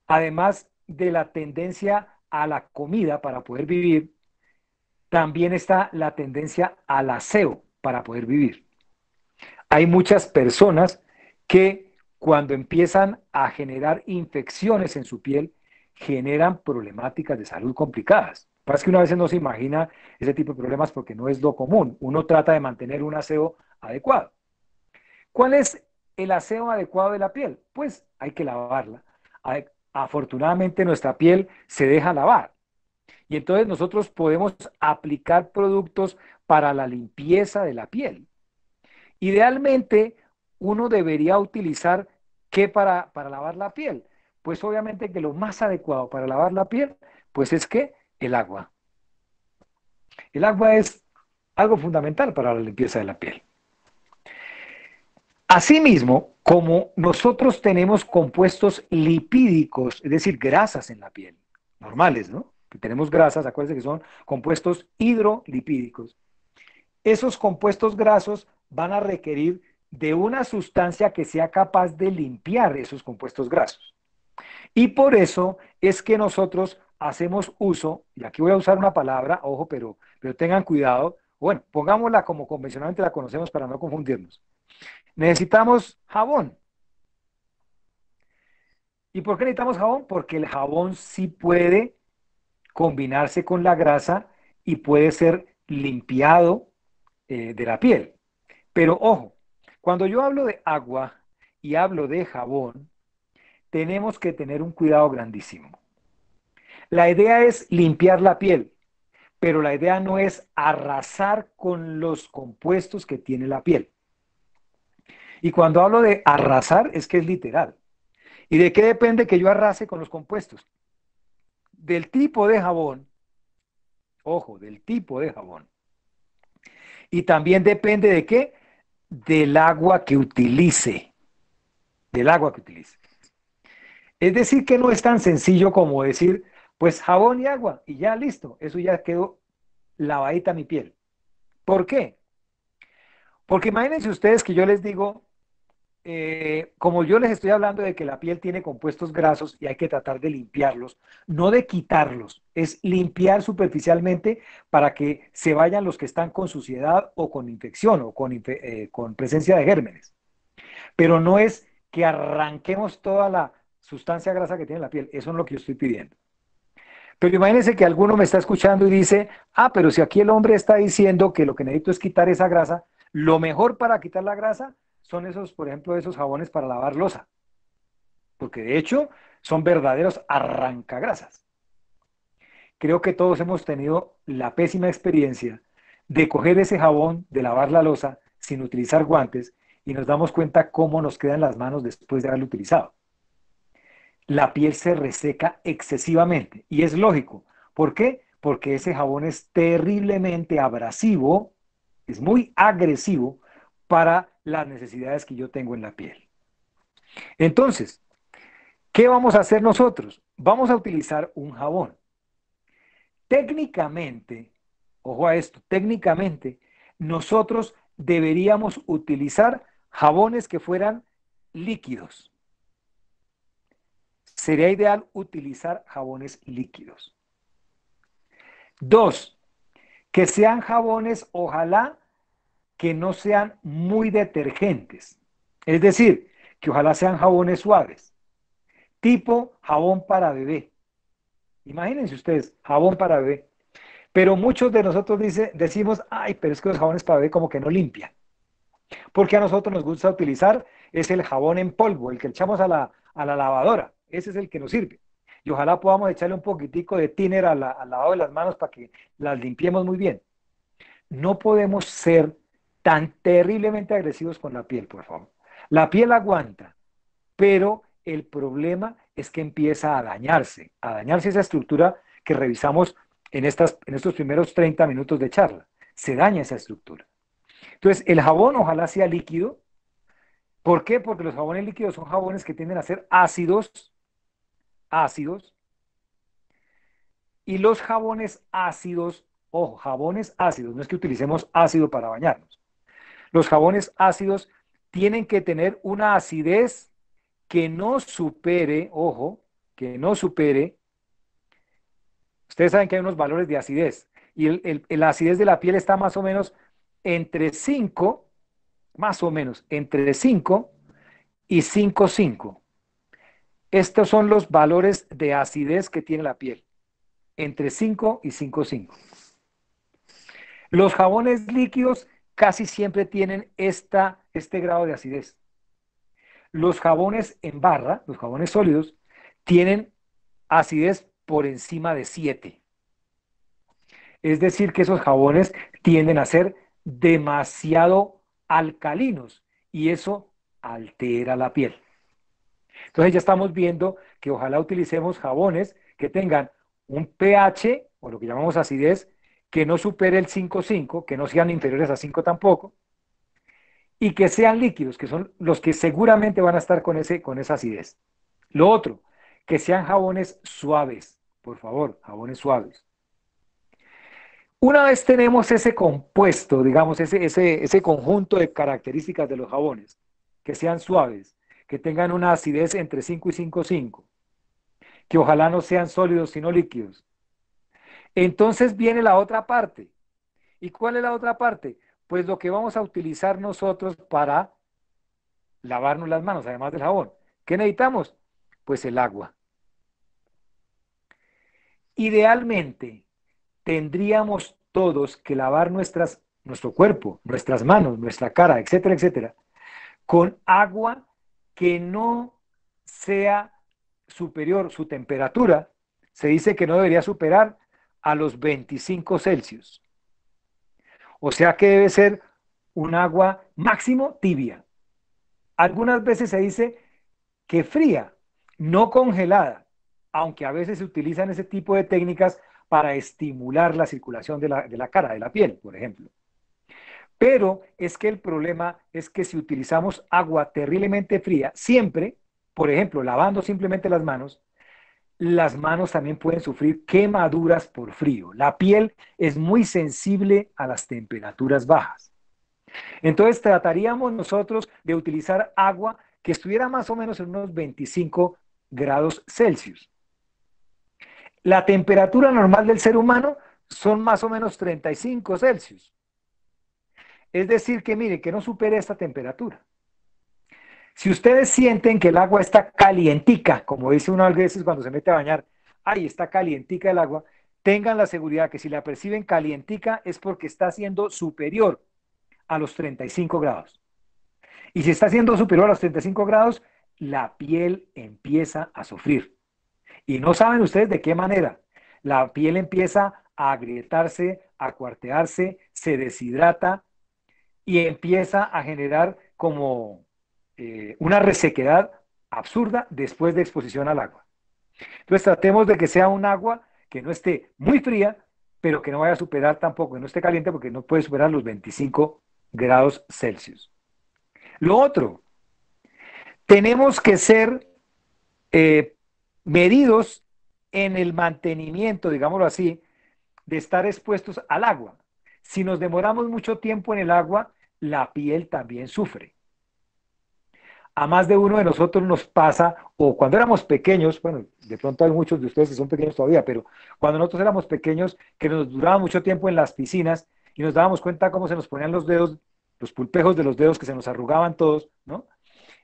además de la tendencia a la comida para poder vivir, también está la tendencia al aseo para poder vivir. Hay muchas personas que cuando empiezan a generar infecciones en su piel, generan problemáticas de salud complicadas. Lo que pasa es que uno a veces no se imagina ese tipo de problemas porque no es lo común. Uno trata de mantener un aseo adecuado. ¿Cuál es el aseo adecuado de la piel? Pues hay que lavarla. Afortunadamente nuestra piel se deja lavar. Y entonces nosotros podemos aplicar productos para la limpieza de la piel. Idealmente, uno debería utilizar ¿qué para lavar la piel? Pues obviamente que lo más adecuado para lavar la piel, pues es que el agua. El agua es algo fundamental para la limpieza de la piel. Asimismo, como nosotros tenemos compuestos lipídicos, es decir, grasas en la piel, normales, ¿no? Que tenemos grasas, acuérdense que son compuestos hidrolipídicos. Esos compuestos grasos van a requerir de una sustancia que sea capaz de limpiar esos compuestos grasos. Y por eso es que nosotros hacemos uso, y aquí voy a usar una palabra, ojo, pero tengan cuidado, bueno, pongámosla como convencionalmente la conocemos para no confundirnos. Necesitamos jabón. ¿Y por qué necesitamos jabón? Porque el jabón sí puede combinarse con la grasa y puede ser limpiado de la piel. Pero ojo, cuando yo hablo de agua y hablo de jabón, tenemos que tener un cuidado grandísimo. La idea es limpiar la piel, pero la idea no es arrasar con los compuestos que tiene la piel. Y cuando hablo de arrasar es que es literal. ¿Y de qué depende que yo arrase con los compuestos? Del tipo de jabón, ojo, del tipo de jabón. Y también depende de qué? Del agua que utilice, del agua que utilice. Es decir, que no es tan sencillo como decir, pues jabón y agua y ya listo, eso ya quedó lavadita mi piel. ¿Por qué? Porque imagínense ustedes que yo les digo, como yo les estoy hablando de que la piel tiene compuestos grasos y hay que tratar de limpiarlos, no de quitarlos, es limpiar superficialmente para que se vayan los que están con suciedad o con infección o con presencia de gérmenes. Pero no es que arranquemos toda la sustancia grasa que tiene la piel, eso es lo que yo estoy pidiendo. Pero imagínense que alguno me está escuchando y dice, ah, pero si aquí el hombre está diciendo que lo que necesito es quitar esa grasa, lo mejor para quitar la grasa son esos, por ejemplo, esos jabones para lavar loza, porque de hecho son verdaderos arrancagrasas. Creo que todos hemos tenido la pésima experiencia de coger ese jabón, de lavar la loza sin utilizar guantes y nos damos cuenta cómo nos quedan las manos después de haberlo utilizado. La piel se reseca excesivamente y es lógico. ¿Por qué? Porque ese jabón es terriblemente abrasivo, es muy agresivo para las necesidades que yo tengo en la piel. Entonces, ¿qué vamos a hacer nosotros? Vamos a utilizar un jabón. Técnicamente, ojo a esto, técnicamente, nosotros deberíamos utilizar jabones que fueran líquidos. Sería ideal utilizar jabones líquidos. Dos, que sean jabones, ojalá que no sean muy detergentes. Es decir, que ojalá sean jabones suaves, tipo jabón para bebé. Imagínense ustedes, jabón para bebé. Pero muchos de nosotros decimos, ay, pero es que los jabones para bebé como que no limpian. Porque a nosotros nos gusta utilizar es el jabón en polvo, el que echamos a la lavadora. Ese es el que nos sirve. Y ojalá podamos echarle un poquitico de thinner al lavado de las manos para que las limpiemos muy bien. No podemos ser tan terriblemente agresivos con la piel, por favor. La piel aguanta, pero el problema es que empieza a dañarse esa estructura que revisamos en estos primeros 30 minutos de charla. Se daña esa estructura. Entonces, el jabón ojalá sea líquido. ¿Por qué? Porque los jabones líquidos son jabones que tienden a ser ácidos, ácidos, y los jabones ácidos, ojo, jabones ácidos, no es que utilicemos ácido para bañarnos. Los jabones ácidos tienen que tener una acidez que no supere, ojo, que no supere, ustedes saben que hay unos valores de acidez, y la acidez de la piel está más o menos entre 5, más o menos, entre 5 y 5,5. Estos son los valores de acidez que tiene la piel, entre 5 y 5,5. Los jabones líquidos casi siempre tienen este grado de acidez. Los jabones en barra, los jabones sólidos, tienen acidez por encima de 7. Es decir, que esos jabones tienden a ser demasiado alcalinos y eso altera la piel. Entonces ya estamos viendo que ojalá utilicemos jabones que tengan un pH, o lo que llamamos acidez, que no supere el 5,5, que no sean inferiores a 5 tampoco, y que sean líquidos, que son los que seguramente van a estar con esa acidez. Lo otro, que sean jabones suaves, por favor, jabones suaves. Una vez tenemos ese compuesto, digamos, ese conjunto de características de los jabones, que sean suaves, que tengan una acidez entre 5 y 5,5, que ojalá no sean sólidos sino líquidos. Entonces viene la otra parte. ¿Y cuál es la otra parte? Pues lo que vamos a utilizar nosotros para lavarnos las manos, además del jabón. ¿Qué necesitamos? Pues el agua. Idealmente, tendríamos todos que lavar nuestro cuerpo, nuestras manos, nuestra cara, etcétera, etcétera, con agua que no sea superior, su temperatura, se dice que no debería superar a los 25 Celsius. O sea que debe ser un agua máximo tibia. Algunas veces se dice que fría, no congelada, aunque a veces se utilizan ese tipo de técnicas para estimular la circulación de la cara, de la piel, por ejemplo. Pero es que el problema es que si utilizamos agua terriblemente fría, siempre, por ejemplo, lavando simplemente las manos también pueden sufrir quemaduras por frío. La piel es muy sensible a las temperaturas bajas. Entonces trataríamos nosotros de utilizar agua que estuviera más o menos en unos 25 grados Celsius. La temperatura normal del ser humano son más o menos 35 Celsius. Es decir, que mire, que no supere esta temperatura. Si ustedes sienten que el agua está calientica, como dice uno a veces cuando se mete a bañar, ay, está calientica el agua, tengan la seguridad que si la perciben calientica es porque está siendo superior a los 35 grados. Y si está siendo superior a los 35 grados, la piel empieza a sufrir. Y no saben ustedes de qué manera. La piel empieza a agrietarse, a cuartearse, se deshidrata y empieza a generar como una resequedad absurda después de exposición al agua. Entonces tratemos de que sea un agua que no esté muy fría, pero que no vaya a superar tampoco, que no esté caliente porque no puede superar los 25 grados Celsius. Lo otro, tenemos que ser eh, medidos en el mantenimiento, digámoslo así, de estar expuestos al agua. Si nos demoramos mucho tiempo en el agua, la piel también sufre. A más de uno de nosotros nos pasa, o cuando éramos pequeños, bueno, de pronto hay muchos de ustedes que son pequeños todavía, pero cuando nosotros éramos pequeños, que nos duraba mucho tiempo en las piscinas y nos dábamos cuenta cómo se nos ponían los dedos, los pulpejos de los dedos que se nos arrugaban todos, ¿no?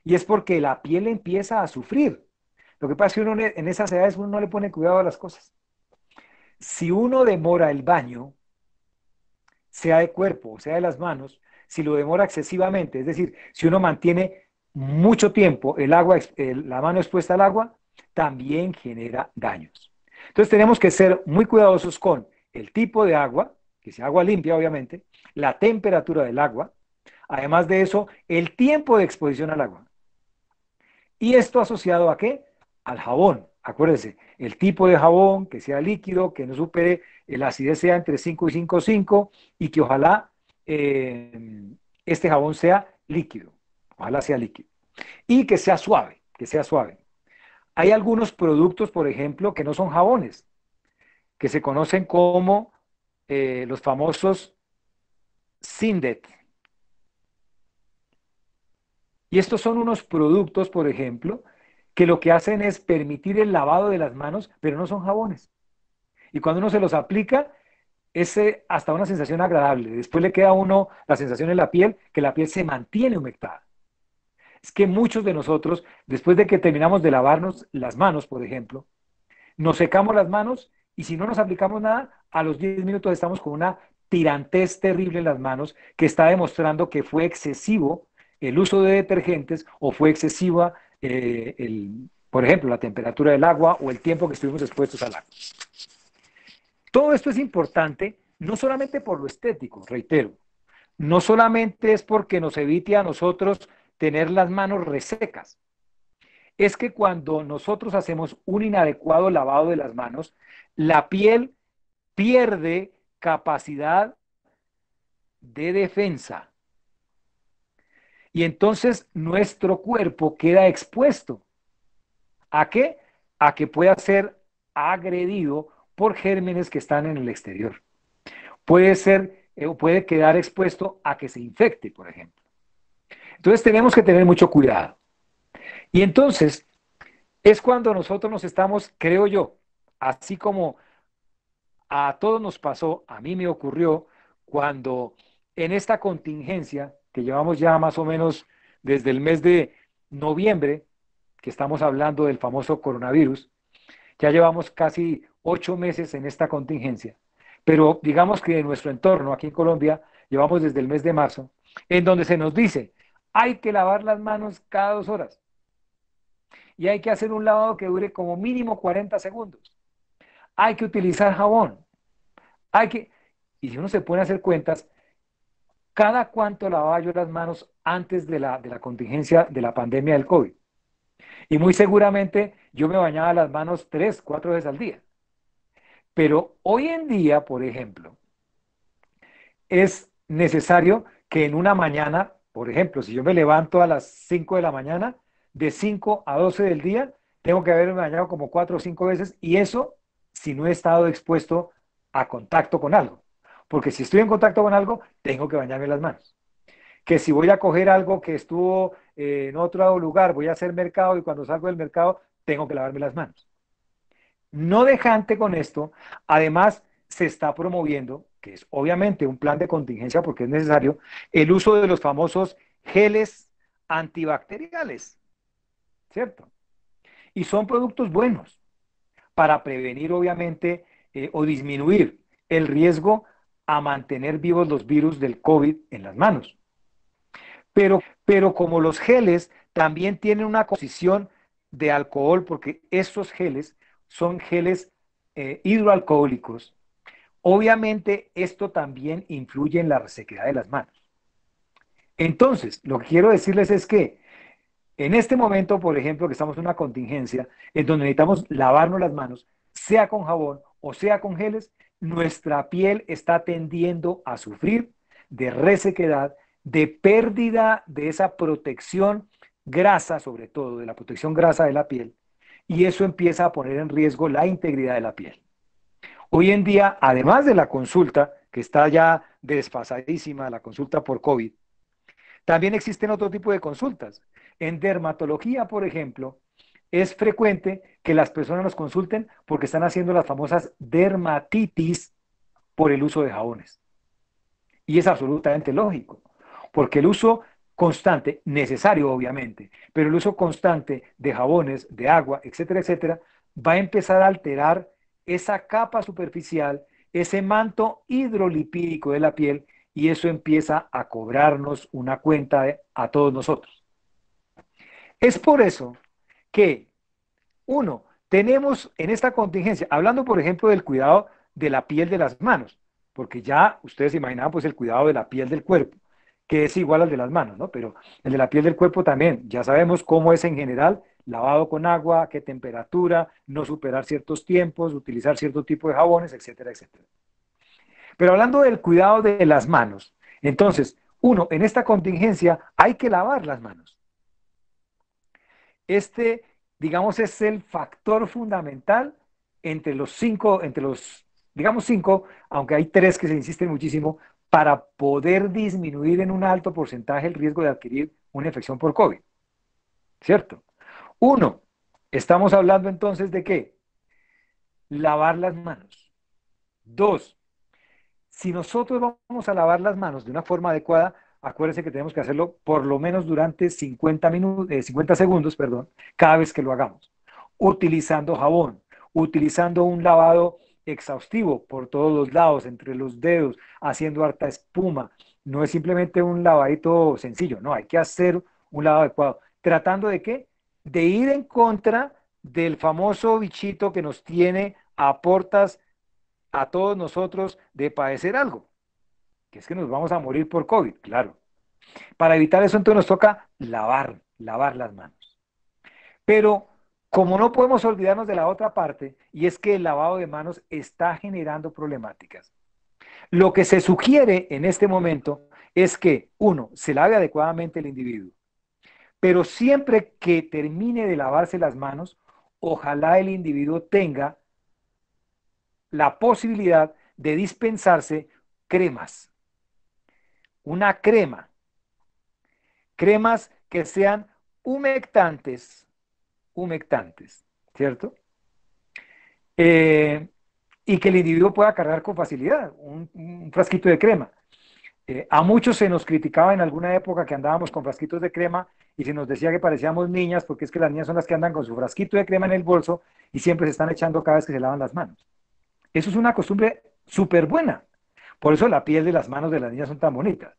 Y es porque la piel empieza a sufrir. Lo que pasa es que uno en esas edades uno no le pone cuidado a las cosas. Si uno demora el baño, sea de cuerpo o sea de las manos, si lo demora excesivamente, es decir, si uno mantiene mucho tiempo la mano expuesta al agua, también genera daños. Entonces tenemos que ser muy cuidadosos con el tipo de agua, que sea agua limpia obviamente, la temperatura del agua, además de eso, el tiempo de exposición al agua. ¿Y esto asociado a qué? Al jabón. Acuérdense, el tipo de jabón que sea líquido, que no supere, la acidez sea entre 5 y 5,5 y que ojalá este jabón sea líquido. Ojalá sea líquido. Y que sea suave, que sea suave. Hay algunos productos, por ejemplo, que no son jabones, que se conocen como los famosos Sindet. Y estos son unos productos, por ejemplo, que lo que hacen es permitir el lavado de las manos, pero no son jabones. Y cuando uno se los aplica, es hasta una sensación agradable. Después le queda a uno la sensación en la piel, que la piel se mantiene humectada. Es que muchos de nosotros, después de que terminamos de lavarnos las manos, por ejemplo, nos secamos las manos y si no nos aplicamos nada, a los 10 minutos estamos con una tirantez terrible en las manos que está demostrando que fue excesivo el uso de detergentes o fue excesiva, por ejemplo, la temperatura del agua o el tiempo que estuvimos expuestos al agua. Todo esto es importante, no solamente por lo estético, reitero, no solamente es porque nos evite a nosotros tener las manos resecas, es que cuando nosotros hacemos un inadecuado lavado de las manos, la piel pierde capacidad de defensa y entonces nuestro cuerpo queda expuesto. ¿A qué? A que pueda ser agredido por gérmenes que están en el exterior. Puede ser, puede quedar expuesto a que se infecte, por ejemplo. Entonces tenemos que tener mucho cuidado. Y entonces es cuando nosotros nos estamos, creo yo, así como a todos nos pasó, a mí me ocurrió cuando en esta contingencia que llevamos ya más o menos desde el mes de noviembre, que estamos hablando del famoso coronavirus, ya llevamos casi 8 meses en esta contingencia, pero digamos que en nuestro entorno, aquí en Colombia, llevamos desde el mes de marzo, en donde se nos dice, hay que lavar las manos cada 2 horas y hay que hacer un lavado que dure como mínimo 40 segundos. Hay que utilizar jabón. Hay que, y si uno se pone a hacer cuentas, ¿cada cuánto lavaba yo las manos antes de la contingencia de la pandemia del COVID? Y muy seguramente yo me bañaba las manos 3, 4 veces al día. Pero hoy en día, por ejemplo, es necesario que en una mañana, por ejemplo, si yo me levanto a las 5 de la mañana, de 5 a 12 del día, tengo que haberme bañado como 4 o 5 veces y eso si no he estado expuesto a contacto con algo. Porque si estoy en contacto con algo, tengo que bañarme las manos. Que si voy a coger algo que estuvo en otro lugar, voy a hacer mercado y cuando salgo del mercado, tengo que lavarme las manos. No dejante con esto, además se está promoviendo, que es obviamente un plan de contingencia porque es necesario, el uso de los famosos geles antibacteriales, ¿cierto? Y son productos buenos para prevenir, obviamente, o disminuir el riesgo a mantener vivos los virus del COVID en las manos. Pero como los geles también tienen una composición de alcohol, porque estos geles son geles hidroalcohólicos, obviamente esto también influye en la resequedad de las manos. Entonces, lo que quiero decirles es que en este momento, por ejemplo, que estamos en una contingencia en donde necesitamos lavarnos las manos, sea con jabón o sea con geles, nuestra piel está tendiendo a sufrir de resequedad, de pérdida de esa protección grasa, sobre todo de la protección grasa de la piel, y eso empieza a poner en riesgo la integridad de la piel. Hoy en día, además de la consulta, que está ya desfasadísima, la consulta por COVID, también existen otro tipo de consultas. En dermatología, por ejemplo, es frecuente que las personas nos consulten porque están haciendo las famosas dermatitis por el uso de jabones. Y es absolutamente lógico, porque el uso constante, necesario obviamente, pero el uso constante de jabones, de agua, etcétera, etcétera, va a empezar a alterar esa capa superficial, ese manto hidrolipídico de la piel, y eso empieza a cobrarnos una cuenta a todos nosotros. Es por eso que, uno, tenemos en esta contingencia, hablando por ejemplo del cuidado de la piel de las manos, porque ya ustedes se imaginaban pues el cuidado de la piel del cuerpo, que es igual al de las manos, ¿no? Pero el de la piel del cuerpo también, ya sabemos cómo es en general, lavado con agua, qué temperatura, no superar ciertos tiempos, utilizar cierto tipo de jabones, etcétera, etcétera. Pero hablando del cuidado de las manos, entonces, uno, en esta contingencia hay que lavar las manos. Este, digamos, es el factor fundamental entre los, digamos, cinco, aunque hay tres que se insisten muchísimo, para poder disminuir en un alto porcentaje el riesgo de adquirir una infección por COVID, ¿cierto? Uno, estamos hablando entonces de qué? Lavar las manos. Dos, si nosotros vamos a lavar las manos de una forma adecuada, acuérdense que tenemos que hacerlo por lo menos durante 50 minutos, 50 segundos, perdón, cada vez que lo hagamos. Utilizando jabón, utilizando un lavado exhaustivo por todos los lados, entre los dedos, haciendo harta espuma. No es simplemente un lavadito sencillo, no, hay que hacer un lavado adecuado. ¿Tratando de qué? De ir en contra del famoso bichito que nos tiene a portas a todos nosotros de padecer algo, que es que nos vamos a morir por COVID, claro. Para evitar eso, entonces nos toca lavar las manos. Pero como no podemos olvidarnos de la otra parte, y es que el lavado de manos está generando problemáticas. Lo que se sugiere en este momento es que, uno, se lave adecuadamente el individuo, pero siempre que termine de lavarse las manos, ojalá el individuo tenga la posibilidad de dispensarse cremas, una crema, cremas que sean humectantes, humectantes, ¿cierto? Eh, y que el individuo pueda cargar con facilidad, un frasquito de crema. A muchos se nos criticaba en alguna época que andábamos con frasquitos de crema y se nos decía que parecíamos niñas porque es que las niñas son las que andan con su frasquito de crema en el bolso y siempre se están echando cada vez que se lavan las manos. Eso es una costumbre súper buena. Por eso la piel de las manos de las niñas son tan bonitas.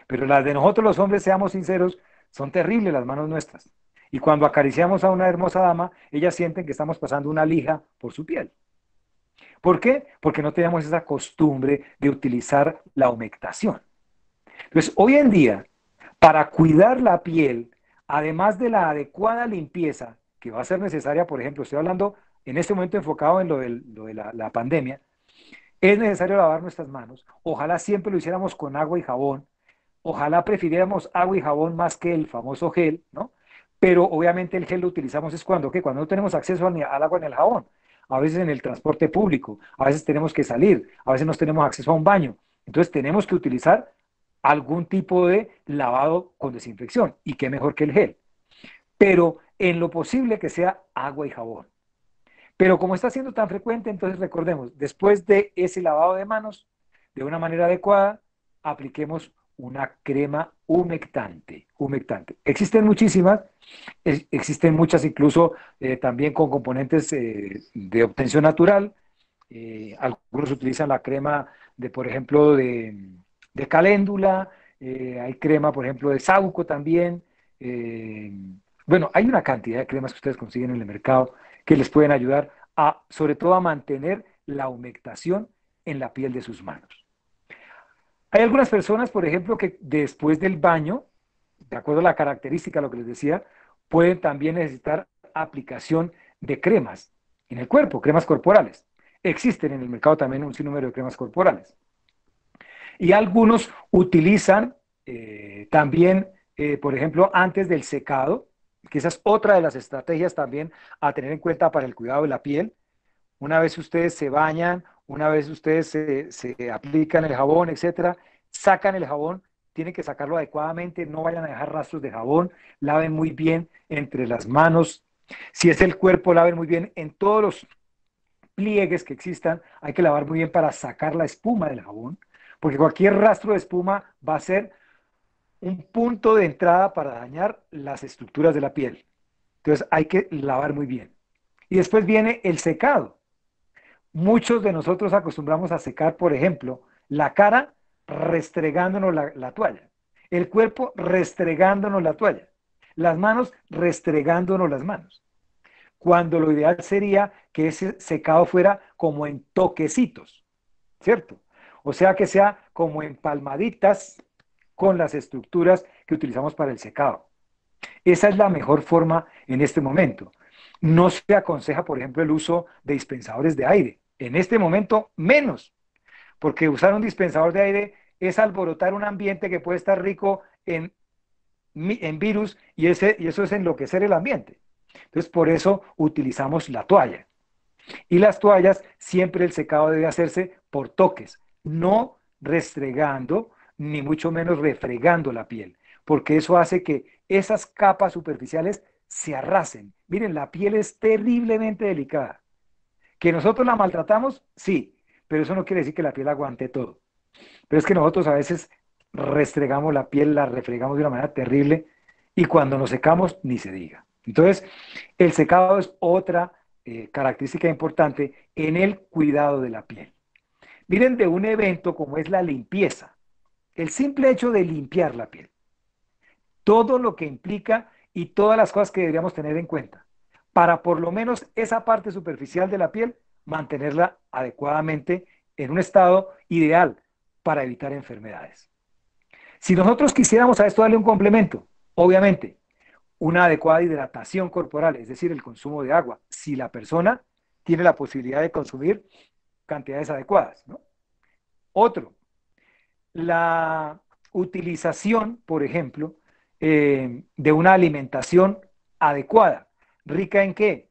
Pero las de nosotros los hombres, seamos sinceros, son terribles las manos nuestras. Y cuando acariciamos a una hermosa dama, ellas sienten que estamos pasando una lija por su piel. ¿Por qué? Porque no tenemos esa costumbre de utilizar la humectación. Entonces, hoy en día, para cuidar la piel, además de la adecuada limpieza que va a ser necesaria, por ejemplo, estoy hablando en este momento enfocado en lo de la pandemia, es necesario lavar nuestras manos. Ojalá siempre lo hiciéramos con agua y jabón. Ojalá prefiriéramos agua y jabón más que el famoso gel, ¿no? Pero obviamente el gel lo utilizamos es cuando, ¿qué? Cuando no tenemos acceso al agua en el jabón, a veces en el transporte público, a veces tenemos que salir, a veces no tenemos acceso a un baño. Entonces tenemos que utilizar algún tipo de lavado con desinfección. ¿Y qué mejor que el gel? Pero en lo posible que sea agua y jabón. Pero como está siendo tan frecuente, entonces recordemos, después de ese lavado de manos, de una manera adecuada, apliquemos una crema humectante. Humectante. Existen muchísimas, existen muchas incluso también con componentes de obtención natural. Algunos utilizan la crema de, por ejemplo, de caléndula, hay crema, por ejemplo, de saúco también. eh, bueno, hay una cantidad de cremas que ustedes consiguen en el mercado que les pueden ayudar a, sobre todo, a mantener la humectación en la piel de sus manos. Hay algunas personas, por ejemplo, que después del baño, de acuerdo a la característica, lo que les decía, pueden también necesitar aplicación de cremas en el cuerpo, cremas corporales. Existen en el mercado también un sinnúmero de cremas corporales. Y algunos utilizan también, por ejemplo, antes del secado, que esa es otra de las estrategias también a tener en cuenta para el cuidado de la piel. Una vez ustedes se bañan, una vez ustedes se aplican el jabón, etcétera, sacan el jabón, tienen que sacarlo adecuadamente, no vayan a dejar rastros de jabón, laven muy bien entre las manos. Si es el cuerpo, laven muy bien en todos los pliegues que existan, hay que lavar muy bien para sacar la espuma del jabón, porque cualquier rastro de espuma va a ser un punto de entrada para dañar las estructuras de la piel. Entonces hay que lavar muy bien. Y después viene el secado. Muchos de nosotros acostumbramos a secar, por ejemplo, la cara restregándonos la toalla, el cuerpo restregándonos la toalla, las manos restregándonos las manos, cuando lo ideal sería que ese secado fuera como en toquecitos, ¿cierto? O sea, que sea como en palmaditas con las estructuras que utilizamos para el secado. Esa es la mejor forma en este momento. No se aconseja, por ejemplo, el uso de dispensadores de aire. En este momento, menos, porque usar un dispensador de aire es alborotar un ambiente que puede estar rico en virus y eso es enloquecer el ambiente. Entonces, por eso utilizamos la toalla. Y las toallas, siempre el secado debe hacerse por toques, no restregando, ni mucho menos refregando la piel, porque eso hace que esas capas superficiales se arrasen. Miren, la piel es terriblemente delicada. ¿Que nosotros la maltratamos? Sí, pero eso no quiere decir que la piel aguante todo. Pero es que nosotros a veces restregamos la piel, la refregamos de una manera terrible y cuando nos secamos, ni se diga. Entonces, el secado es otra característica importante en el cuidado de la piel. Miren, de un evento como es la limpieza, el simple hecho de limpiar la piel, todo lo que implica y todas las cosas que deberíamos tener en cuenta para por lo menos esa parte superficial de la piel mantenerla adecuadamente en un estado ideal para evitar enfermedades. Si nosotros quisiéramos a esto darle un complemento, obviamente, una adecuada hidratación corporal, es decir, el consumo de agua, si la persona tiene la posibilidad de consumir cantidades adecuadas, ¿no? Otro, la utilización, por ejemplo, de una alimentación adecuada. ¿Rica en qué?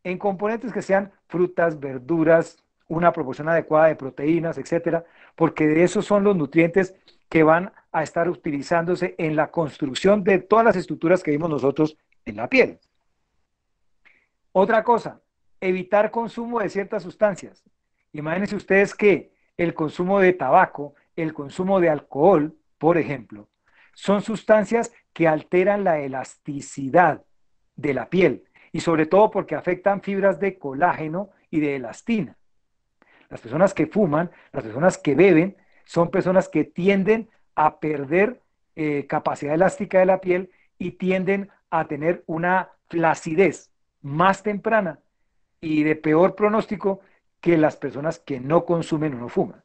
En componentes que sean frutas, verduras, una proporción adecuada de proteínas, etcétera, porque de esos son los nutrientes que van a estar utilizándose en la construcción de todas las estructuras que vimos nosotros en la piel. Otra cosa, evitar consumo de ciertas sustancias. Imagínense ustedes que el consumo de tabaco, el consumo de alcohol, por ejemplo, son sustancias que alteran la elasticidad de la piel y sobre todo porque afectan fibras de colágeno y de elastina. Las personas que fuman, las personas que beben, son personas que tienden a perder capacidad elástica de la piel y tienden a tener una flacidez más temprana y de peor pronóstico que las personas que no consumen o no fuman.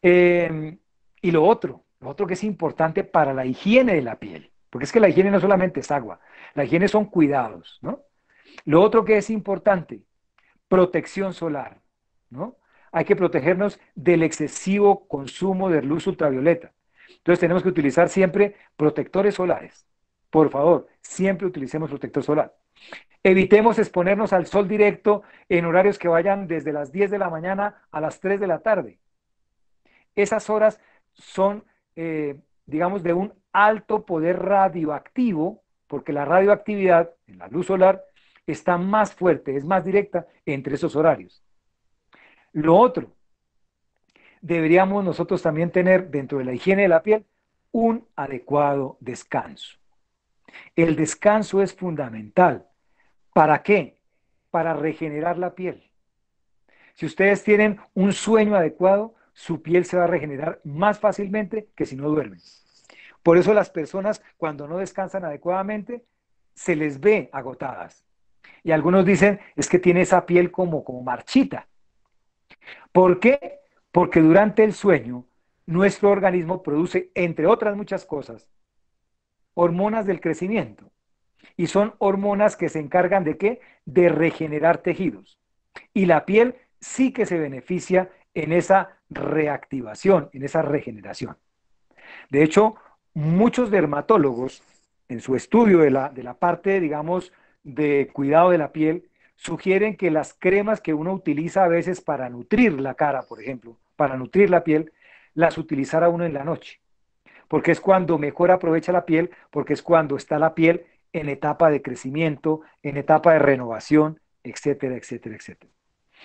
Y lo otro que es importante para la higiene de la piel, porque es que la higiene no solamente es agua, la higiene son cuidados, ¿no? Lo otro que es importante, protección solar, ¿no? Hay que protegernos del excesivo consumo de luz ultravioleta. Entonces tenemos que utilizar siempre protectores solares, por favor, siempre utilicemos protector solar. Evitemos exponernos al sol directo en horarios que vayan desde las 10 de la mañana a las 3 de la tarde. Esas horas son, digamos, de un alto poder radioactivo, porque la radioactividad en la luz solar está más fuerte, es más directa entre esos horarios. Lo otro, deberíamos nosotros también tener dentro de la higiene de la piel un adecuado descanso. El descanso es fundamental. ¿Para qué? Para regenerar la piel. Si ustedes tienen un sueño adecuado, su piel se va a regenerar más fácilmente que si no duermen. Por eso las personas cuando no descansan adecuadamente se les ve agotadas. Y algunos dicen, es que tiene esa piel como marchita. ¿Por qué? Porque durante el sueño nuestro organismo produce, entre otras muchas cosas, hormonas del crecimiento. Y son hormonas que se encargan de ¿qué? De regenerar tejidos. Y la piel sí que se beneficia en esa reactivación, en esa regeneración. De hecho, muchos dermatólogos, en su estudio de la parte, digamos, de cuidado de la piel, sugieren que las cremas que uno utiliza a veces para nutrir la cara, por ejemplo, para nutrir la piel, las utilizara uno en la noche, porque es cuando mejor aprovecha la piel, porque es cuando está la piel en etapa de crecimiento, en etapa de renovación, etcétera, etcétera, etcétera.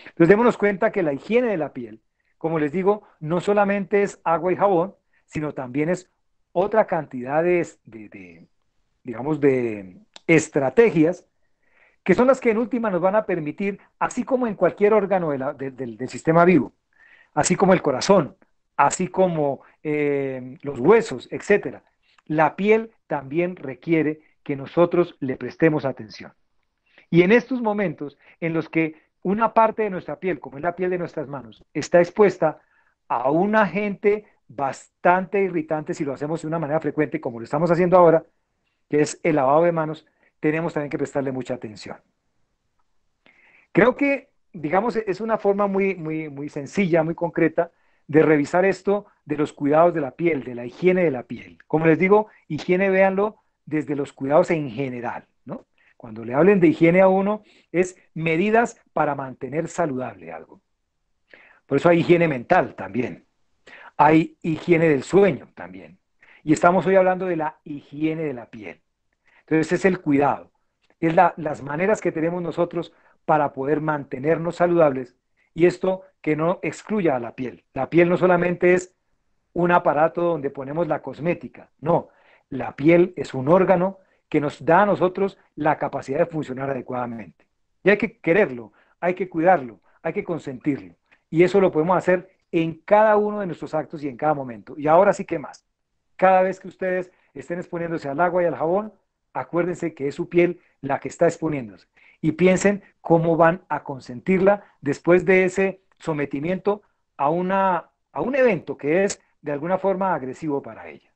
Entonces démonos cuenta que la higiene de la piel, como les digo, no solamente es agua y jabón, sino también es otra cantidad digamos, de estrategias que son las que en última nos van a permitir, así como en cualquier órgano del sistema vivo, así como el corazón, así como los huesos, etcétera. La piel también requiere que nosotros le prestemos atención. Y en estos momentos en los que una parte de nuestra piel, como es la piel de nuestras manos, está expuesta a un agente bastante irritante si lo hacemos de una manera frecuente, como lo estamos haciendo ahora, que es el lavado de manos, tenemos también que prestarle mucha atención. Creo que, digamos, es una forma muy sencilla, muy concreta de revisar esto de los cuidados de la piel, de la higiene de la piel. Como les digo, higiene, véanlo desde los cuidados en general, ¿no? Cuando le hablen de higiene a uno, es medidas para mantener saludable algo. Por eso hay higiene mental también. Hay higiene del sueño también. Y estamos hoy hablando de la higiene de la piel. Entonces es el cuidado. Es las maneras que tenemos nosotros para poder mantenernos saludables y esto que no excluya a la piel. La piel no solamente es un aparato donde ponemos la cosmética, no, la piel es un órgano que nos da a nosotros la capacidad de funcionar adecuadamente. Y hay que quererlo, hay que cuidarlo, hay que consentirlo. Y eso lo podemos hacer en cada uno de nuestros actos y en cada momento. Y ahora sí que más. Cada vez que ustedes estén exponiéndose al agua y al jabón, acuérdense que es su piel la que está exponiéndose. Y piensen cómo van a consentirla después de ese sometimiento a un evento que es de alguna forma agresivo para ella.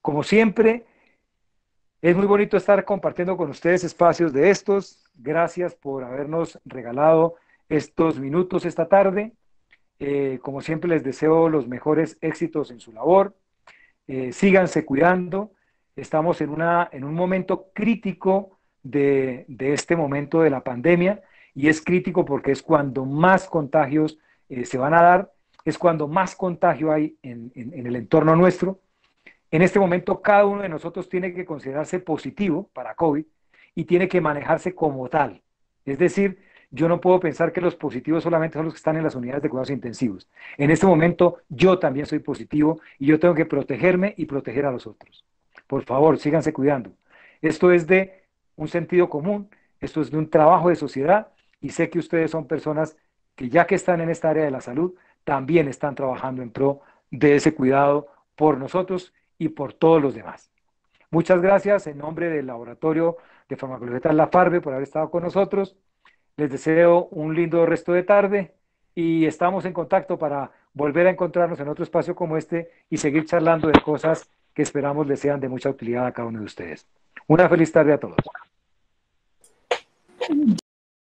Como siempre, es muy bonito estar compartiendo con ustedes espacios de estos. Gracias por habernos regalado estos minutos esta tarde. Como siempre, les deseo los mejores éxitos en su labor. Síganse cuidando. Estamos en un momento crítico de este momento de la pandemia y es crítico porque es cuando más contagios se van a dar, es cuando más contagio hay en el entorno nuestro. En este momento cada uno de nosotros tiene que considerarse positivo para COVID y tiene que manejarse como tal. Es decir, yo no puedo pensar que los positivos solamente son los que están en las unidades de cuidados intensivos. En este momento yo también soy positivo y yo tengo que protegerme y proteger a los otros. Por favor, síganse cuidando. Esto es de un sentido común, esto es de un trabajo de sociedad y sé que ustedes son personas que ya que están en esta área de la salud, también están trabajando en pro de ese cuidado por nosotros y por todos los demás. Muchas gracias en nombre del Laboratorio de Farmacología La Farbe por haber estado con nosotros. Les deseo un lindo resto de tarde y estamos en contacto para volver a encontrarnos en otro espacio como este y seguir charlando de cosas que esperamos les sean de mucha utilidad a cada uno de ustedes. Una feliz tarde a todos.